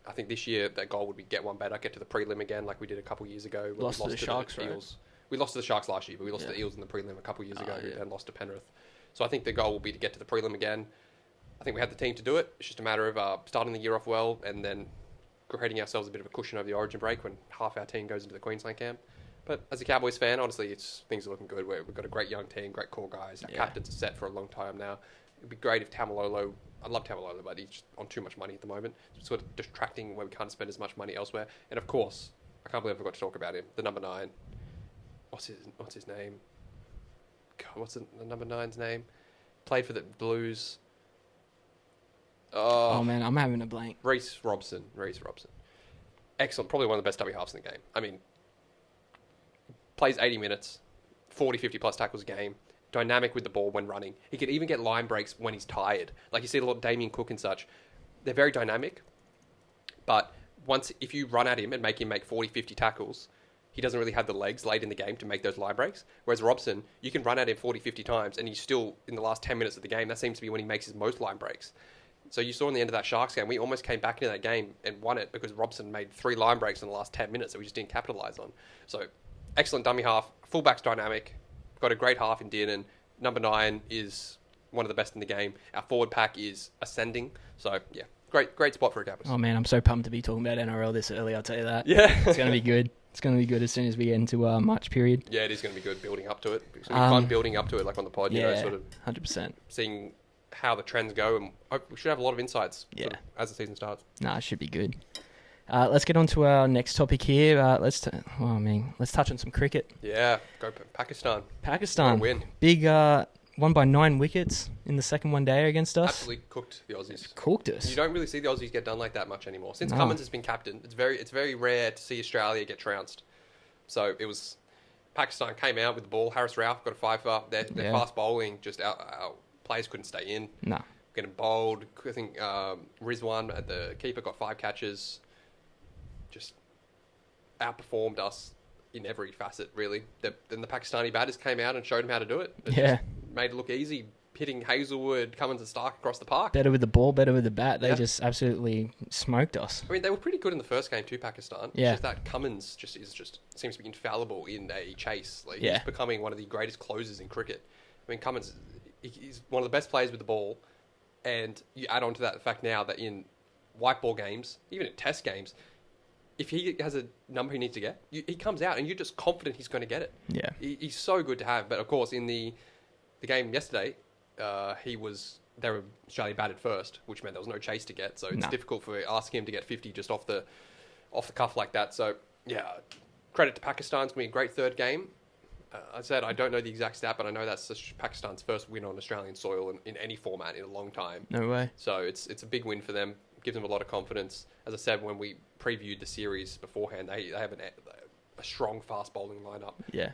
I think this year that goal would be get one better, get to the prelim again like we did a couple years ago. Lost to the Sharks, right? Eels. We lost to the Sharks last year, but we lost to the Eels in the prelim a couple years ago and lost to Penrith. So I think the goal will be to get to the prelim again. I think we have the team to do it. It's just a matter of starting the year off well and then creating ourselves a bit of a cushion over the Origin break when half our team goes into the Queensland camp. But as a Cowboys fan, honestly, things are looking good. We've got a great young team, great core guys. Our captains are set for a long time now. It'd be great if Tamalolo... I love Tamalolo, but he's on too much money at the moment. It's sort of distracting where we can't spend as much money elsewhere. And of course, I can't believe I forgot to talk about him. The number 9. What's his name? God, what's the number 9's name? Played for the Blues. Oh man, I'm having a blank. Reece Robson. Excellent. Probably one of the best dummy halves in the game. I mean, plays 80 minutes, 40, 50 plus tackles a game, dynamic with the ball when running. He can even get line breaks when he's tired. Like you see a lot of Damien Cook and such. They're very dynamic, but if you run at him and make him make 40, 50 tackles, he doesn't really have the legs late in the game to make those line breaks. Whereas Robson, you can run at him 40, 50 times, and he's still, in the last 10 minutes of the game, that seems to be when he makes his most line breaks. So you saw in the end of that Sharks game, we almost came back into that game and won it because Robson made 3 line breaks in the last 10 minutes that we just didn't capitalise on. So, excellent dummy half. Fullback's dynamic. Got a great half in Dearden. Number 9 is one of the best in the game. Our forward pack is ascending. So, yeah, great spot for a Cowboys. Oh man, I'm so pumped to be talking about NRL this early, I'll tell you that. Yeah. It's going to be good. It's going to be good as soon as we get into March period. Yeah, it is going to be good building up to it. It's going to be fun building up to it, like on the pod, yeah, sort of 100%. seeing how the trends go, and we should have a lot of insights sort of as the season starts. Nah, it should be good. Let's get on to our next topic here. Let's touch on some cricket. Yeah, go Pakistan. Pakistan, win. Big won by 9 wickets in the second one day against us. Absolutely cooked the Aussies. Cooked us. You don't really see the Aussies get done like that much anymore. Since Cummins has been captain, it's very rare to see Australia get trounced. So it was Pakistan came out with the ball. Harris Ralph got a 5-for. Their fast bowling, just our players couldn't stay in. No. Getting bowled. I think Rizwan at the keeper got 5 catches. Just outperformed us in every facet, really. Then the Pakistani batters came out and showed them how to do it. Just made it look easy, hitting Hazelwood, Cummins and Stark across the park. Better with the ball, better with the bat. They just absolutely smoked us. I mean, they were pretty good in the first game too, Pakistan. Yeah. It's just that Cummins seems to be infallible in a chase. Like, yeah. He's becoming one of the greatest closers in cricket. I mean, Cummins, he's one of the best players with the ball. And you add on to that the fact now that in white ball games, even in test games, if he has a number he needs to get, he comes out and you're just confident he's going to get it. Yeah. He's so good to have. But of course, in the game yesterday, Australia batted first, which meant there was no chase to get. So it's difficult for asking him to get 50 just off the cuff like that. So yeah, credit to Pakistan. It's going to be a great third game. I said I don't know the exact stat, but I know that's Pakistan's first win on Australian soil in any format in a long time. No way. So it's a big win for them. Gives them a lot of confidence. As I said, when we previewed the series beforehand, they have a strong fast bowling lineup. Yeah.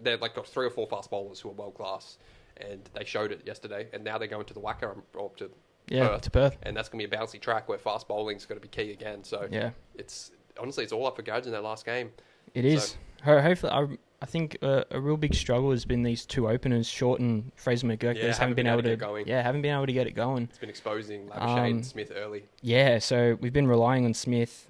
They're like got 3 or 4 fast bowlers who are world class, and they showed it yesterday. And now they're going to the WACA or to Perth, and that's going to be a bouncy track where fast bowling is going to be key again. So it's all up for grabs in their last game. It is. Hopefully, I think a real big struggle has been these 2 openers, Short and Fraser McGurk. They just haven't been able to get it going. It's been exposing Labuschagne and Smith early. Yeah, so we've been relying on Smith.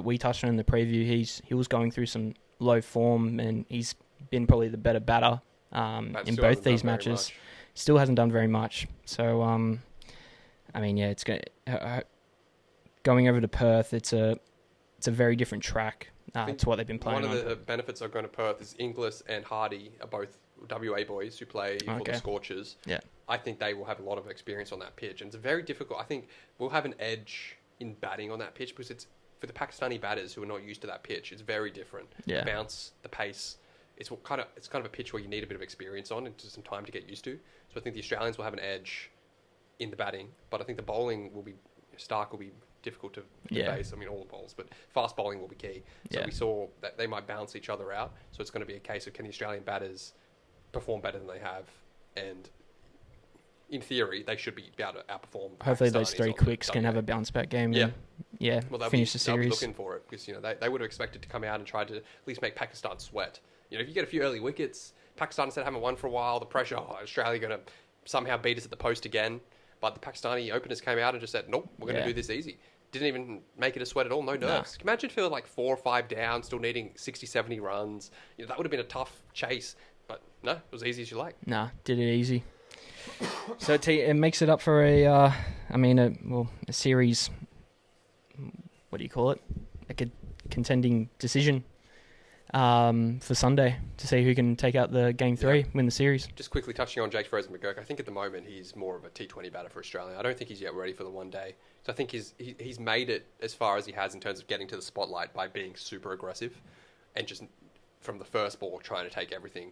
We touched on in the preview. He was going through some low form, and he's been probably the better batter in both these matches. Still hasn't done very much. So, I mean, yeah, it's going over to Perth. It's a very different track. To what they've been playing on. One of the benefits of going to Perth is Inglis and Hardy are both WA boys who play for the Scorchers. Yeah. I think they will have a lot of experience on that pitch. And it's very difficult. I think we'll have an edge in batting on that pitch because it's for the Pakistani batters who are not used to that pitch. It's very different. Yeah. The bounce, the pace. It's kind of a pitch where you need a bit of experience on and just some time to get used to. So I think the Australians will have an edge in the batting. But I think the bowling Stark will be difficult to base. I mean, all the bowls, but fast bowling will be key. So we saw that they might balance each other out. So it's going to be a case of can the Australian batters perform better than they have, and in theory they should be able to outperform. Hopefully, those 3 quicks can have a bounce back game. Yeah, and, well, finish the series. They'll be looking for it because they would have expected to come out and try to at least make Pakistan sweat. If you get a few early wickets, Pakistan instead haven't won for a while. The pressure, Australia going to somehow beat us at the post again. But the Pakistani openers came out and just said, nope, we're going to do this easy. Didn't even make it a sweat at all, no nerves. Can you imagine if they were like 4 or 5 down, still needing 60, 70 runs? That would have been a tough chase. But no, it was easy as you like. Did it easy. So it makes it up for a series, what do you call it? A contending decision for Sunday to see who can take out the Game 3, win the series. Just quickly touching on Jake Fraser McGurk, I think at the moment he's more of a T20 batter for Australia. I don't think he's yet ready for the one day. So I think he's made it as far as he has in terms of getting to the spotlight by being super aggressive and just from the first ball trying to take everything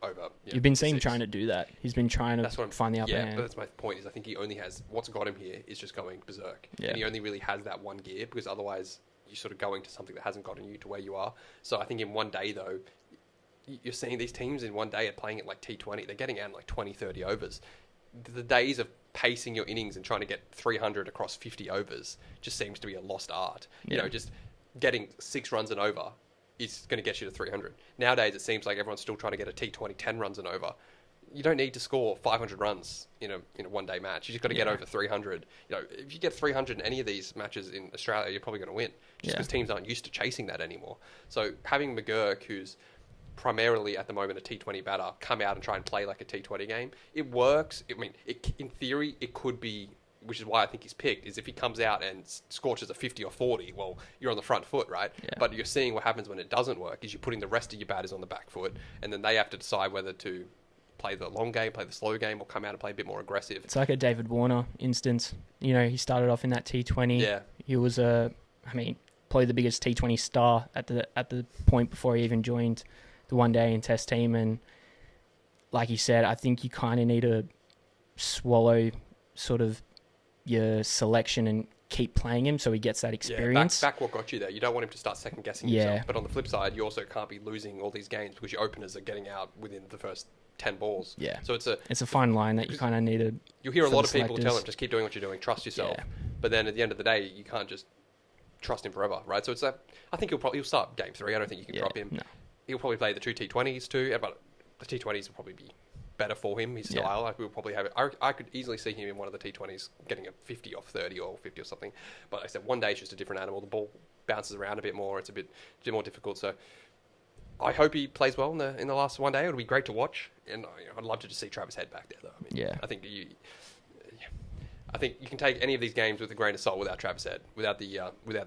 over. You've been seeing him 6. trying to do that. He's been trying to find the upper hand. Yeah, but that's my point. Is I think he only has what's got him here is just going berserk, and he only really has that one gear because otherwise you're sort of going to something that hasn't gotten you to where you are. So I think in one day though, you're seeing these teams in one day are playing at like T20. They're getting out in like 20, 30 overs. The days of pacing your innings and trying to get 300 across 50 overs just seems to be a lost art. You know, just getting 6 runs and over is going to get you to 300. Nowadays, it seems like everyone's still trying to get a T20 10 runs and over. You don't need to score 500 runs in a one-day match. You just got to get over 300. You know, if you get 300 in any of these matches in Australia, you're probably going to win, just because teams aren't used to chasing that anymore. So having McGurk, who's primarily at the moment a T20 batter, come out and try and play like a T20 game, it works. I mean, in theory, it could be, which is why I think he's picked, is if he comes out and scorches a 50 or 40, well, you're on the front foot, right? Yeah. But you're seeing what happens when it doesn't work, is you're putting the rest of your batters on the back foot, and then they have to decide whether to play the long game, play the slow game, or come out and play a bit more aggressive. It's like a David Warner instance. You know, he started off in that T20. Yeah. He was probably the biggest T20 star at the point before he even joined the one-day and test team. And like you said, I think you kind of need to swallow sort of your selection and keep playing him so he gets that experience. Back what got you there. You don't want him to start second-guessing himself. But on the flip side, you also can't be losing all these games because your openers are getting out within the first 10 balls. Yeah. So it's a fine line that you kind of need to... You'll hear a lot of people tell him, just keep doing what you're doing, trust yourself. Yeah. But then at the end of the day, you can't just trust him forever, right? So I think he'll start game 3. I don't think you can drop him. No. He'll probably play the 2 T20s too, but the T20s will probably be better for him, his style. Like we'll probably have it. I could easily see him in one of the T20s getting a 50 off 30 or 50 or something. But like I said, one day it's just a different animal. The ball bounces around a bit more. It's a bit more difficult. So I hope he plays well in the last one day. It would be great to watch, and I'd love to just see Travis Head back there, though. I mean, I think you can take any of these games with a grain of salt without Travis Head, without the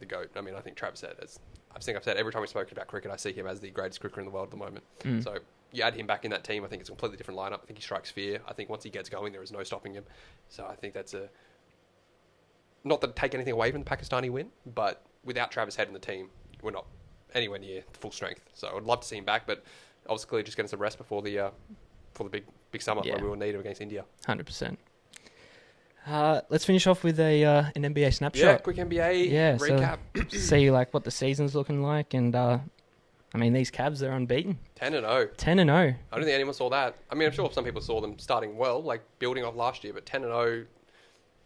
GOAT. I mean, I think Travis Head is. I've said every time we've spoken about cricket, I see him as the greatest cricketer in the world at the moment. So you add him back in that team, I think it's a completely different lineup. I think he strikes fear. I think once he gets going, there is no stopping him. So I think that's not that take anything away from the Pakistani win, but without Travis Head in the team, we're not anywhere near full strength. So I'd love to see him back, but obviously just getting some rest before the big summer where we will need him against India. 100%. Let's finish off with an NBA snapshot. Yeah, quick NBA recap. So see what the season's looking like, and these Cavs, they're unbeaten. 10-0. 10-0. I don't think anyone saw that. I mean, I'm sure some people saw them starting well, like building off last year, but 10-0,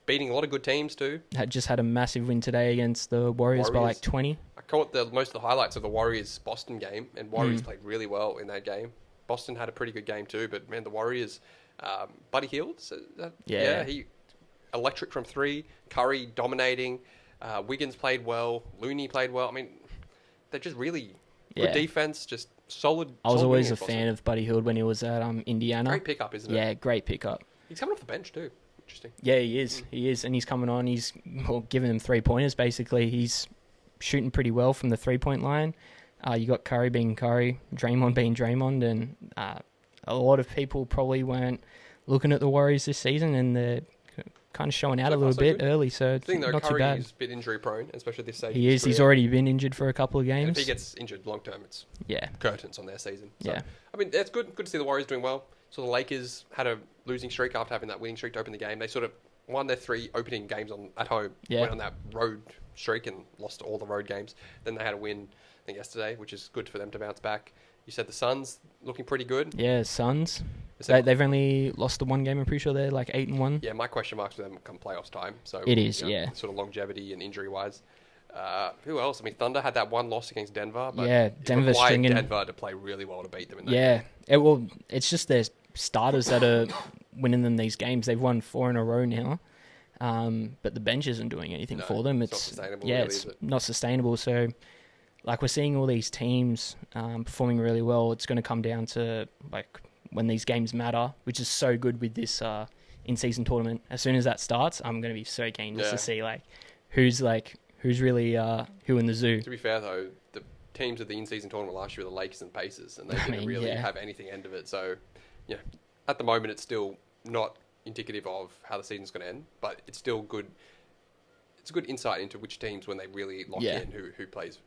beating a lot of good teams too. Just had a massive win today against the Warriors by 20. I caught most of the highlights of the Warriors-Boston game, and Warriors played really well in that game. Boston had a pretty good game too, but man, the Warriors, Buddy Hield, he electric from 3, Curry dominating, Wiggins played well, Looney played well. I mean, they're just really good defense, just solid. I was always a fan of Buddy Hield when he was at Indiana. Great pickup, isn't it? Yeah, great pickup. He's coming off the bench too. Interesting. Yeah, he is. He is, and he's coming on. He's giving them 3-pointers, basically. He's shooting pretty well from the 3-point line. You got Curry being Curry, Draymond being Draymond, and a lot of people probably weren't looking at the Warriors this season, and they're kind of showing out a little bit early, so it's not too bad. Curry is a bit injury prone, especially this season. He is. He's already been injured for a couple of games. And if he gets injured long term, it's curtains on their season. So, yeah. I mean, it's good to see the Warriors doing well. So the Lakers had a losing streak after having that winning streak to open the game. They sort of won their 3 opening games at home, went on that road streak and lost all the road games. Then they had a win, I think, yesterday, which is good for them to bounce back. You said the Suns looking pretty good. Yeah, Suns. They've only lost the one game. I'm pretty sure they're 8-1. Yeah, my question marks for them come playoffs time. So it is, sort of longevity and injury wise. Who else? I mean, Thunder had that one loss against Denver. But Denver required Denver to play really well to beat them. In that game. It's just their starters that are winning them these games. They've won 4 in a row now, but the bench isn't doing anything for them. It's not sustainable. Really, it's not sustainable. So, we're seeing all these teams performing really well. It's going to come down to when these games matter, which is so good with this in-season tournament. As soon as that starts, I'm going to be so keen just to see who's really who in the zoo. To be fair though, the teams of the in-season tournament last year were the Lakers and Pacers, and they didn't really have anything end of it. So, at the moment, it's still not indicative of how the season's going to end, but it's still good. it's a good insight into which teams when they really lock in who plays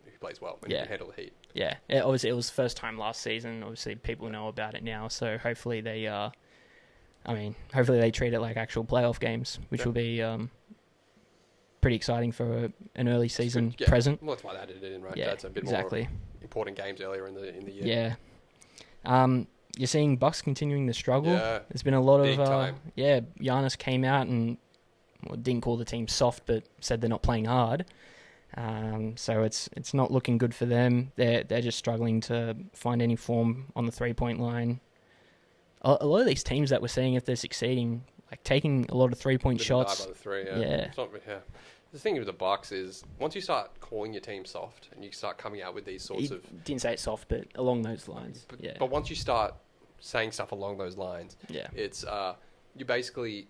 well and can handle the heat. Yeah, obviously it was first time last season. Obviously people know about it now, so hopefully they hopefully they treat it like actual playoff games, which will be pretty exciting for an early season present. Well, that's why they added it in, right? Yeah, That's a bit more important games earlier in the year. Yeah. You're seeing Bucks continuing to struggle. Yeah. There's been a lot Big of time. Giannis came out and didn't call the team soft, but said they're not playing hard. So it's not looking good for them. They're just struggling to find any form on the 3-point line. A lot of these teams that we're seeing, if they're succeeding, like taking a lot of 3-point shots. Die by the three, It's not, The thing with the Bucks is once you start calling your team soft and you start coming out with these sorts of... Didn't say it soft, but along those lines. But once you start saying stuff along those lines, it's you're basically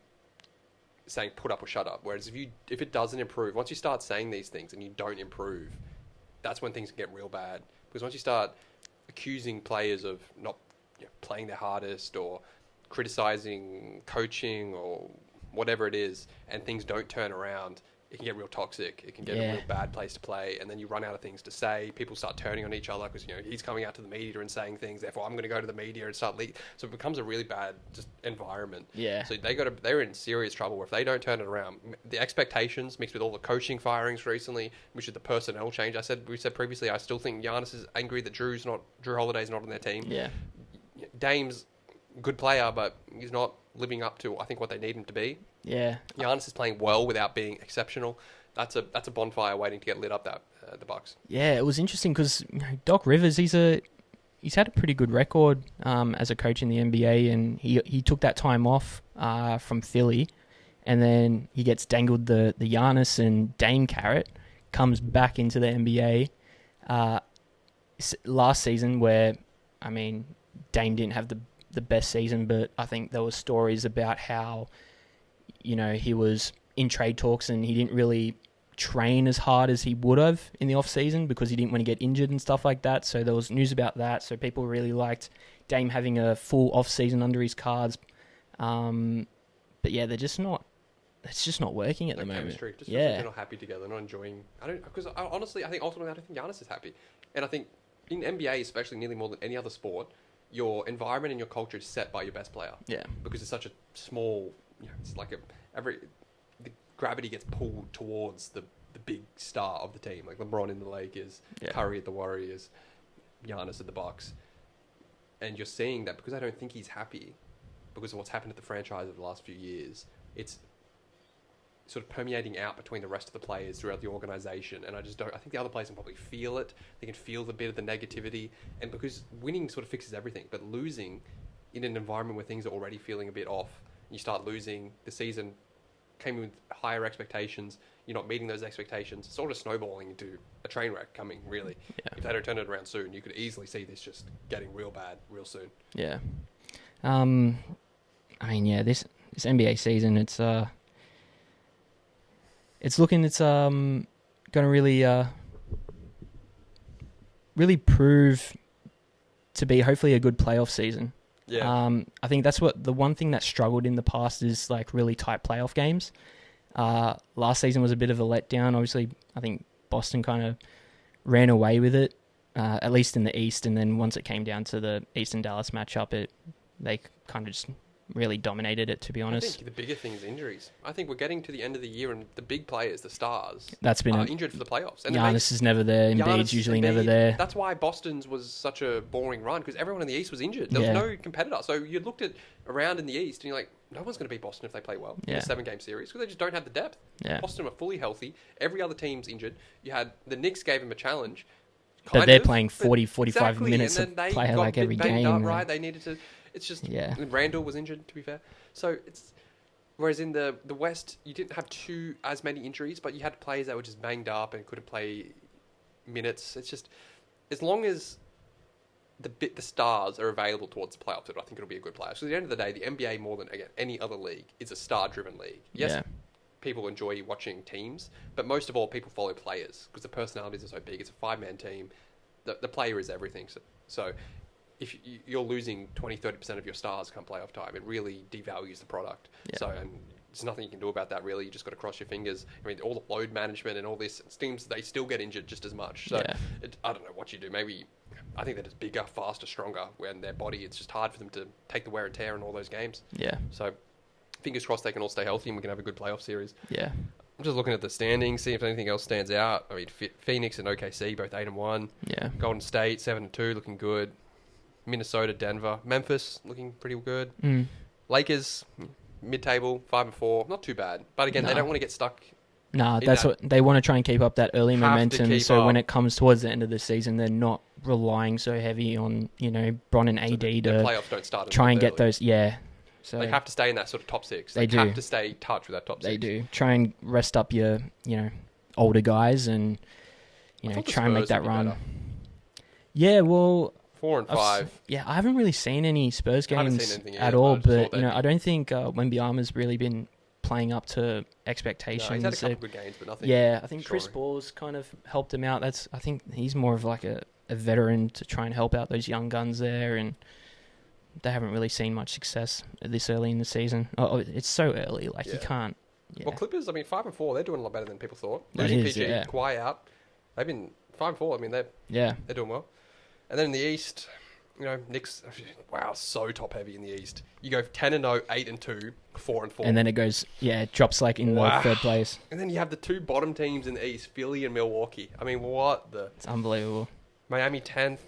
saying put up or shut up. Whereas if it doesn't improve, once you start saying these things and you don't improve, that's when things can get real bad. Because once you start accusing players of not playing their hardest or criticizing coaching or whatever it is, and things don't turn around, it can get real toxic. It can get a real bad place to play, and then you run out of things to say. People start turning on each other because he's coming out to the media and saying things. Therefore, I'm going to go to the media and start leak. So it becomes a really bad just environment. Yeah. So they're in serious trouble if they don't turn it around. The expectations mixed with all the coaching firings recently, which is the personnel change. We said previously, I still think Giannis is angry that Drew Holiday's not on their team. Yeah. Dame's a good player, but he's not living up to I think what they need him to be. Yeah. Giannis is playing well without being exceptional. That's a bonfire waiting to get lit up. The Bucks. Yeah, it was interesting because Doc Rivers, he's had a pretty good record as a coach in the NBA, and he took that time off from Philly, and then he gets dangled the Giannis and Dame carrot, comes back into the NBA last season where, Dame didn't have the best season, but I think there were stories about how, he was in trade talks and he didn't really train as hard as he would have in the off season because he didn't want to get injured and stuff like that. So there was news about that. So people really liked Dame having a full off season under his cards. But yeah, it's just not working at the moment. Chemistry. They're not happy together, not enjoying. Honestly, I think ultimately I don't think Giannis is happy, and I think in NBA, especially nearly more than any other sport, your environment and your culture is set by your best player. Yeah. Because it's such a small, it's like the gravity gets pulled towards the big star of the team, like LeBron in the Lakers, Curry at the Warriors, Giannis at the Bucks, and you're seeing that because I don't think he's happy because of what's happened at the franchise over the last few years. It's sort of permeating out between the rest of the players throughout the organization, and I think the other players can probably feel it. They can feel the bit of the negativity, and because winning sort of fixes everything, but losing in an environment where things are already feeling a bit off, and you start losing, the season came with higher expectations, you're not meeting those expectations, it's sort of snowballing into a train wreck coming, really. Yeah. If they don't turn it around soon, you could easily see this just getting real bad real soon. Yeah. This NBA season, it's going to really prove to be hopefully a good playoff season. Yeah. I think that's the one thing that struggled in the past is like really tight playoff games. Last season was a bit of a letdown. Obviously, I think Boston kind of ran away with it, at least in the East. And then once it came down to the Eastern Dallas matchup, they kind of just really dominated it, to be honest. I think the bigger thing is injuries. I think we're getting to the end of the year and the big players, the stars, are injured for the playoffs. And Giannis is never there. Embiid's usually never there. That's why Boston's was such a boring run, because everyone in the East was injured. There was no competitor. So you looked at around in the East and you're like, no one's going to beat Boston if they play well in a 7-game series, because they just don't have the depth. Yeah. Boston were fully healthy. Every other team's injured. You had the Knicks gave him a challenge. But they're playing 45 minutes of play like every game. Up, right? They needed to... It's just... Randall was injured, to be fair. So it's... Whereas in the West, you didn't have as many injuries, but you had players that were just banged up and couldn't play minutes. It's just... As long as the stars are available towards the playoffs, I think it'll be a good playoff. So at the end of the day, the NBA, more than, again, any other league, is a star-driven league. Yes, people enjoy watching teams, but most of all, people follow players because the personalities are so big. It's a 5-man team. The player is everything. So if you're losing 20-30% of your stars come playoff time, it really devalues the product. Yeah. there's nothing you can do about that, really. You just got to cross your fingers. I mean, all the load management and all this, it seems they still get injured just as much. So I don't know what you do. Maybe I think that it's bigger, faster, stronger when their body, it's just hard for them to take the wear and tear in all those games. Yeah. So fingers crossed they can all stay healthy and we can have a good playoff series. Yeah. I'm just looking at the standings, see if anything else stands out. I mean, Phoenix and OKC, both 8-1. Yeah. Golden State, 7-2, looking good. Minnesota, Denver. Memphis, looking pretty good. Lakers, mid-table, 5-4. Not too bad. But again, they don't want to get stuck. No, that's what they want to try and keep up that early momentum. So when it comes towards the end of the season, they're not relying so heavy on, Bron and AD to playoffs don't start try and get early. those. Yeah. So they have to stay in that sort of top six. They do. have to stay in touch with that top six. They do. Try and rest up your, older guys and, try and make that run. Better. Yeah, well... 4 and 5. I haven't really seen any Spurs games at either, all, but, I don't think Wembyama's really been playing up to expectations. No, he's had a couple of good games, but nothing. Yeah, I think Chris Paul's kind of helped him out. I think he's more of like a veteran to try and help out those young guns there, and they haven't really seen much success this early in the season. Oh, it's so early, you can't. Yeah. Well, Clippers, 5-4, they're doing a lot better than people thought. That Losing is, PG, yeah. Kawhi out, they've been 5-4. I mean, they're doing well. And then in the East, Knicks, wow, so top heavy in the East. You go 10-0, 8-2, 4-4. And then it goes, drops in the third place. And then you have the two bottom teams in the East, Philly and Milwaukee. I mean, what the... It's unbelievable. Miami 10th.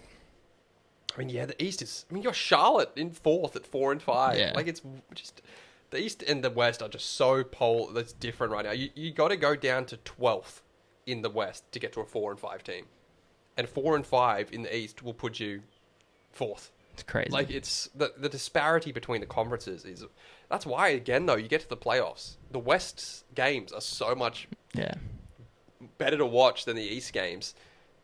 I mean, the East is... I mean, you're Charlotte in 4th at 4-5. Yeah. It's just... The East and the West are just so that's different right now. You got to go down to 12th in the West to get to a 4-5 team. And 4-5 in the East will put you 4th. It's crazy. It's the disparity between the conferences is... That's why, again, though, you get to the playoffs. The West's games are so much better to watch than the East games.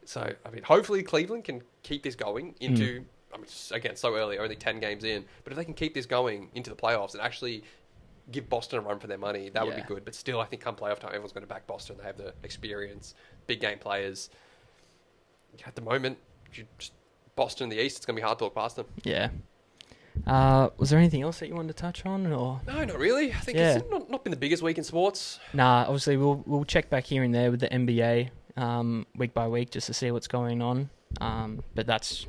So, I mean, hopefully Cleveland can keep this going into... I mean, again, so early, only 10 games in. But if they can keep this going into the playoffs and actually give Boston a run for their money, that would be good. But still, I think come playoff time, everyone's going to back Boston. They have the experience, big game players. At the moment, Boston in the East, it's going to be hard to look past them. Yeah. Was there anything else that you wanted to touch on? Or? No, not really. I think it's not been the biggest week in sports. Nah, obviously we'll check back here and there with the NBA week by week just to see what's going on. But that's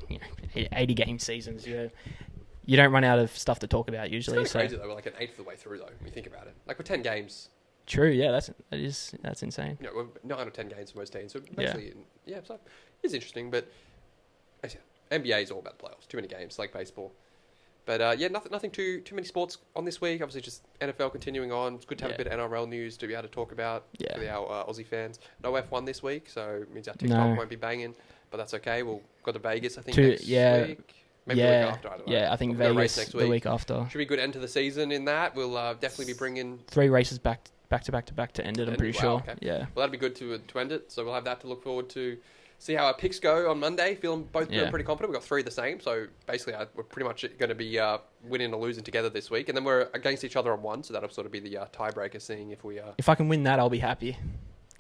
80 game seasons. You don't run out of stuff to talk about usually. It's kind of crazy though. We're an eighth of the way through though. When you think about it, we're 10 games. True. Yeah, that's insane. We're 9 or 10 games for most teams. So basically, so it's interesting. But NBA is all about the playoffs. Too many games, like baseball. But nothing too many sports on this week. Obviously, just NFL continuing on. It's good to have a bit of NRL news to be able to talk about for our Aussie fans. No F1 this week, so it means our TikTok won't be banging. But that's okay. We'll go to Vegas, I think, next week. Maybe the week after, I don't know. Yeah, I think Vegas next week. The week after. Should be a good end to the season in that. We'll definitely be bringing... 3 races back to end it, I'm pretty sure. Okay. Yeah. Well, that'd be good to end it. So we'll have that to look forward to. See how our picks go on Monday. Feeling pretty confident. We've got 3 the same. So basically, we're pretty much going to be winning or losing together this week. And then we're against each other on 1. So that'll sort of be the tiebreaker, seeing if we... If I can win that, I'll be happy.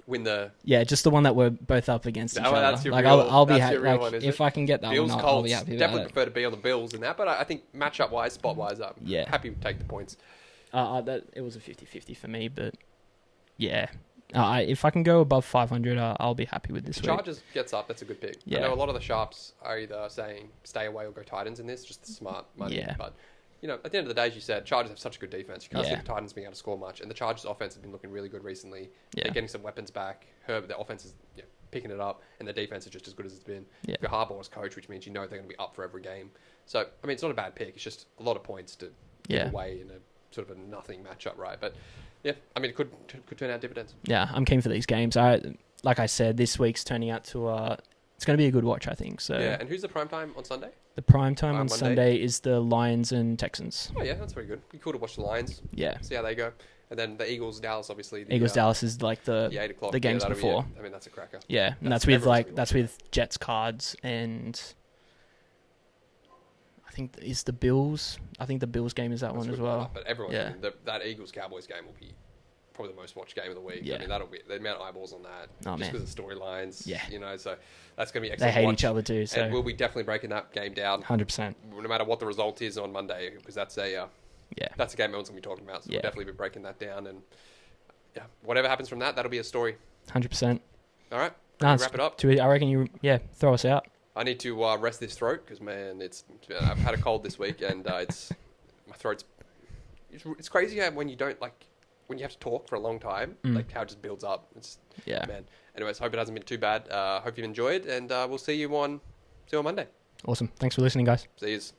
Win the... Yeah, just the one that we're both up against each other. That's your I'll be happy. If I can get that Bills, one, Colts, I'll be happy with definitely that. prefer to be on the Bills in that. But I think matchup-wise, spot-wise, I'm happy to take the points. It was a 50-50 for me, but yeah. If I can go above 500, I'll be happy with this week. Chargers gets up, that's a good pick. Yeah. I know a lot of the sharps are either saying stay away or go Titans in this, just the smart money. Yeah. But, at the end of the day, as you said, Chargers have such a good defense. You can't see the Titans being able to score much. And the Chargers' offense has been looking really good recently. Yeah. They're getting some weapons back. Herbert, their offense is picking it up, and their defense is just as good as it's been. Yeah. You've got Harbaugh's coach, which means they're going to be up for every game. So, I mean, it's not a bad pick. It's just a lot of points to give away in a sort of a nothing matchup, right? But... yeah, I mean, it could turn out dividends. Yeah, I'm keen for these games. Like I said, this week's turning out to... it's going to be a good watch, I think. So yeah, and who's the prime time on Sunday? The prime time on Monday? Sunday is the Lions and Texans. Oh, yeah, that's very good. Be cool to watch the Lions. Yeah. See how they go. And then the Eagles-Dallas, obviously. Eagles-Dallas is like the 8 o'clock. The games before. I mean, that's a cracker. Yeah, and that's with Jets cards and... I think the Bills game is that one as well. But everyone, that Eagles-Cowboys game will be probably the most watched game of the week. Yeah. I mean, that'll be the amount of eyeballs on that. Oh, just because of storylines. Yeah. So that's going to be excellent. They hate each other too. So and we'll be definitely breaking that game down. 100%. No matter what the result is on Monday, because that's Yeah. That's a game everyone's going to be talking about. So Yeah. we'll definitely be breaking that down. And yeah, whatever happens from that, that'll be a story. 100%. All right. Nah, Wrap it up. I reckon throw us out. I need to rest this throat because, man, I've had a cold this week and my throat's... It's crazy how when you don't, like, when you have to talk for a long time, like, how it just builds up. Man. Anyways, hope it hasn't been too bad. Hope you've enjoyed, and we'll see you on Monday. Awesome. Thanks for listening, guys. See yous.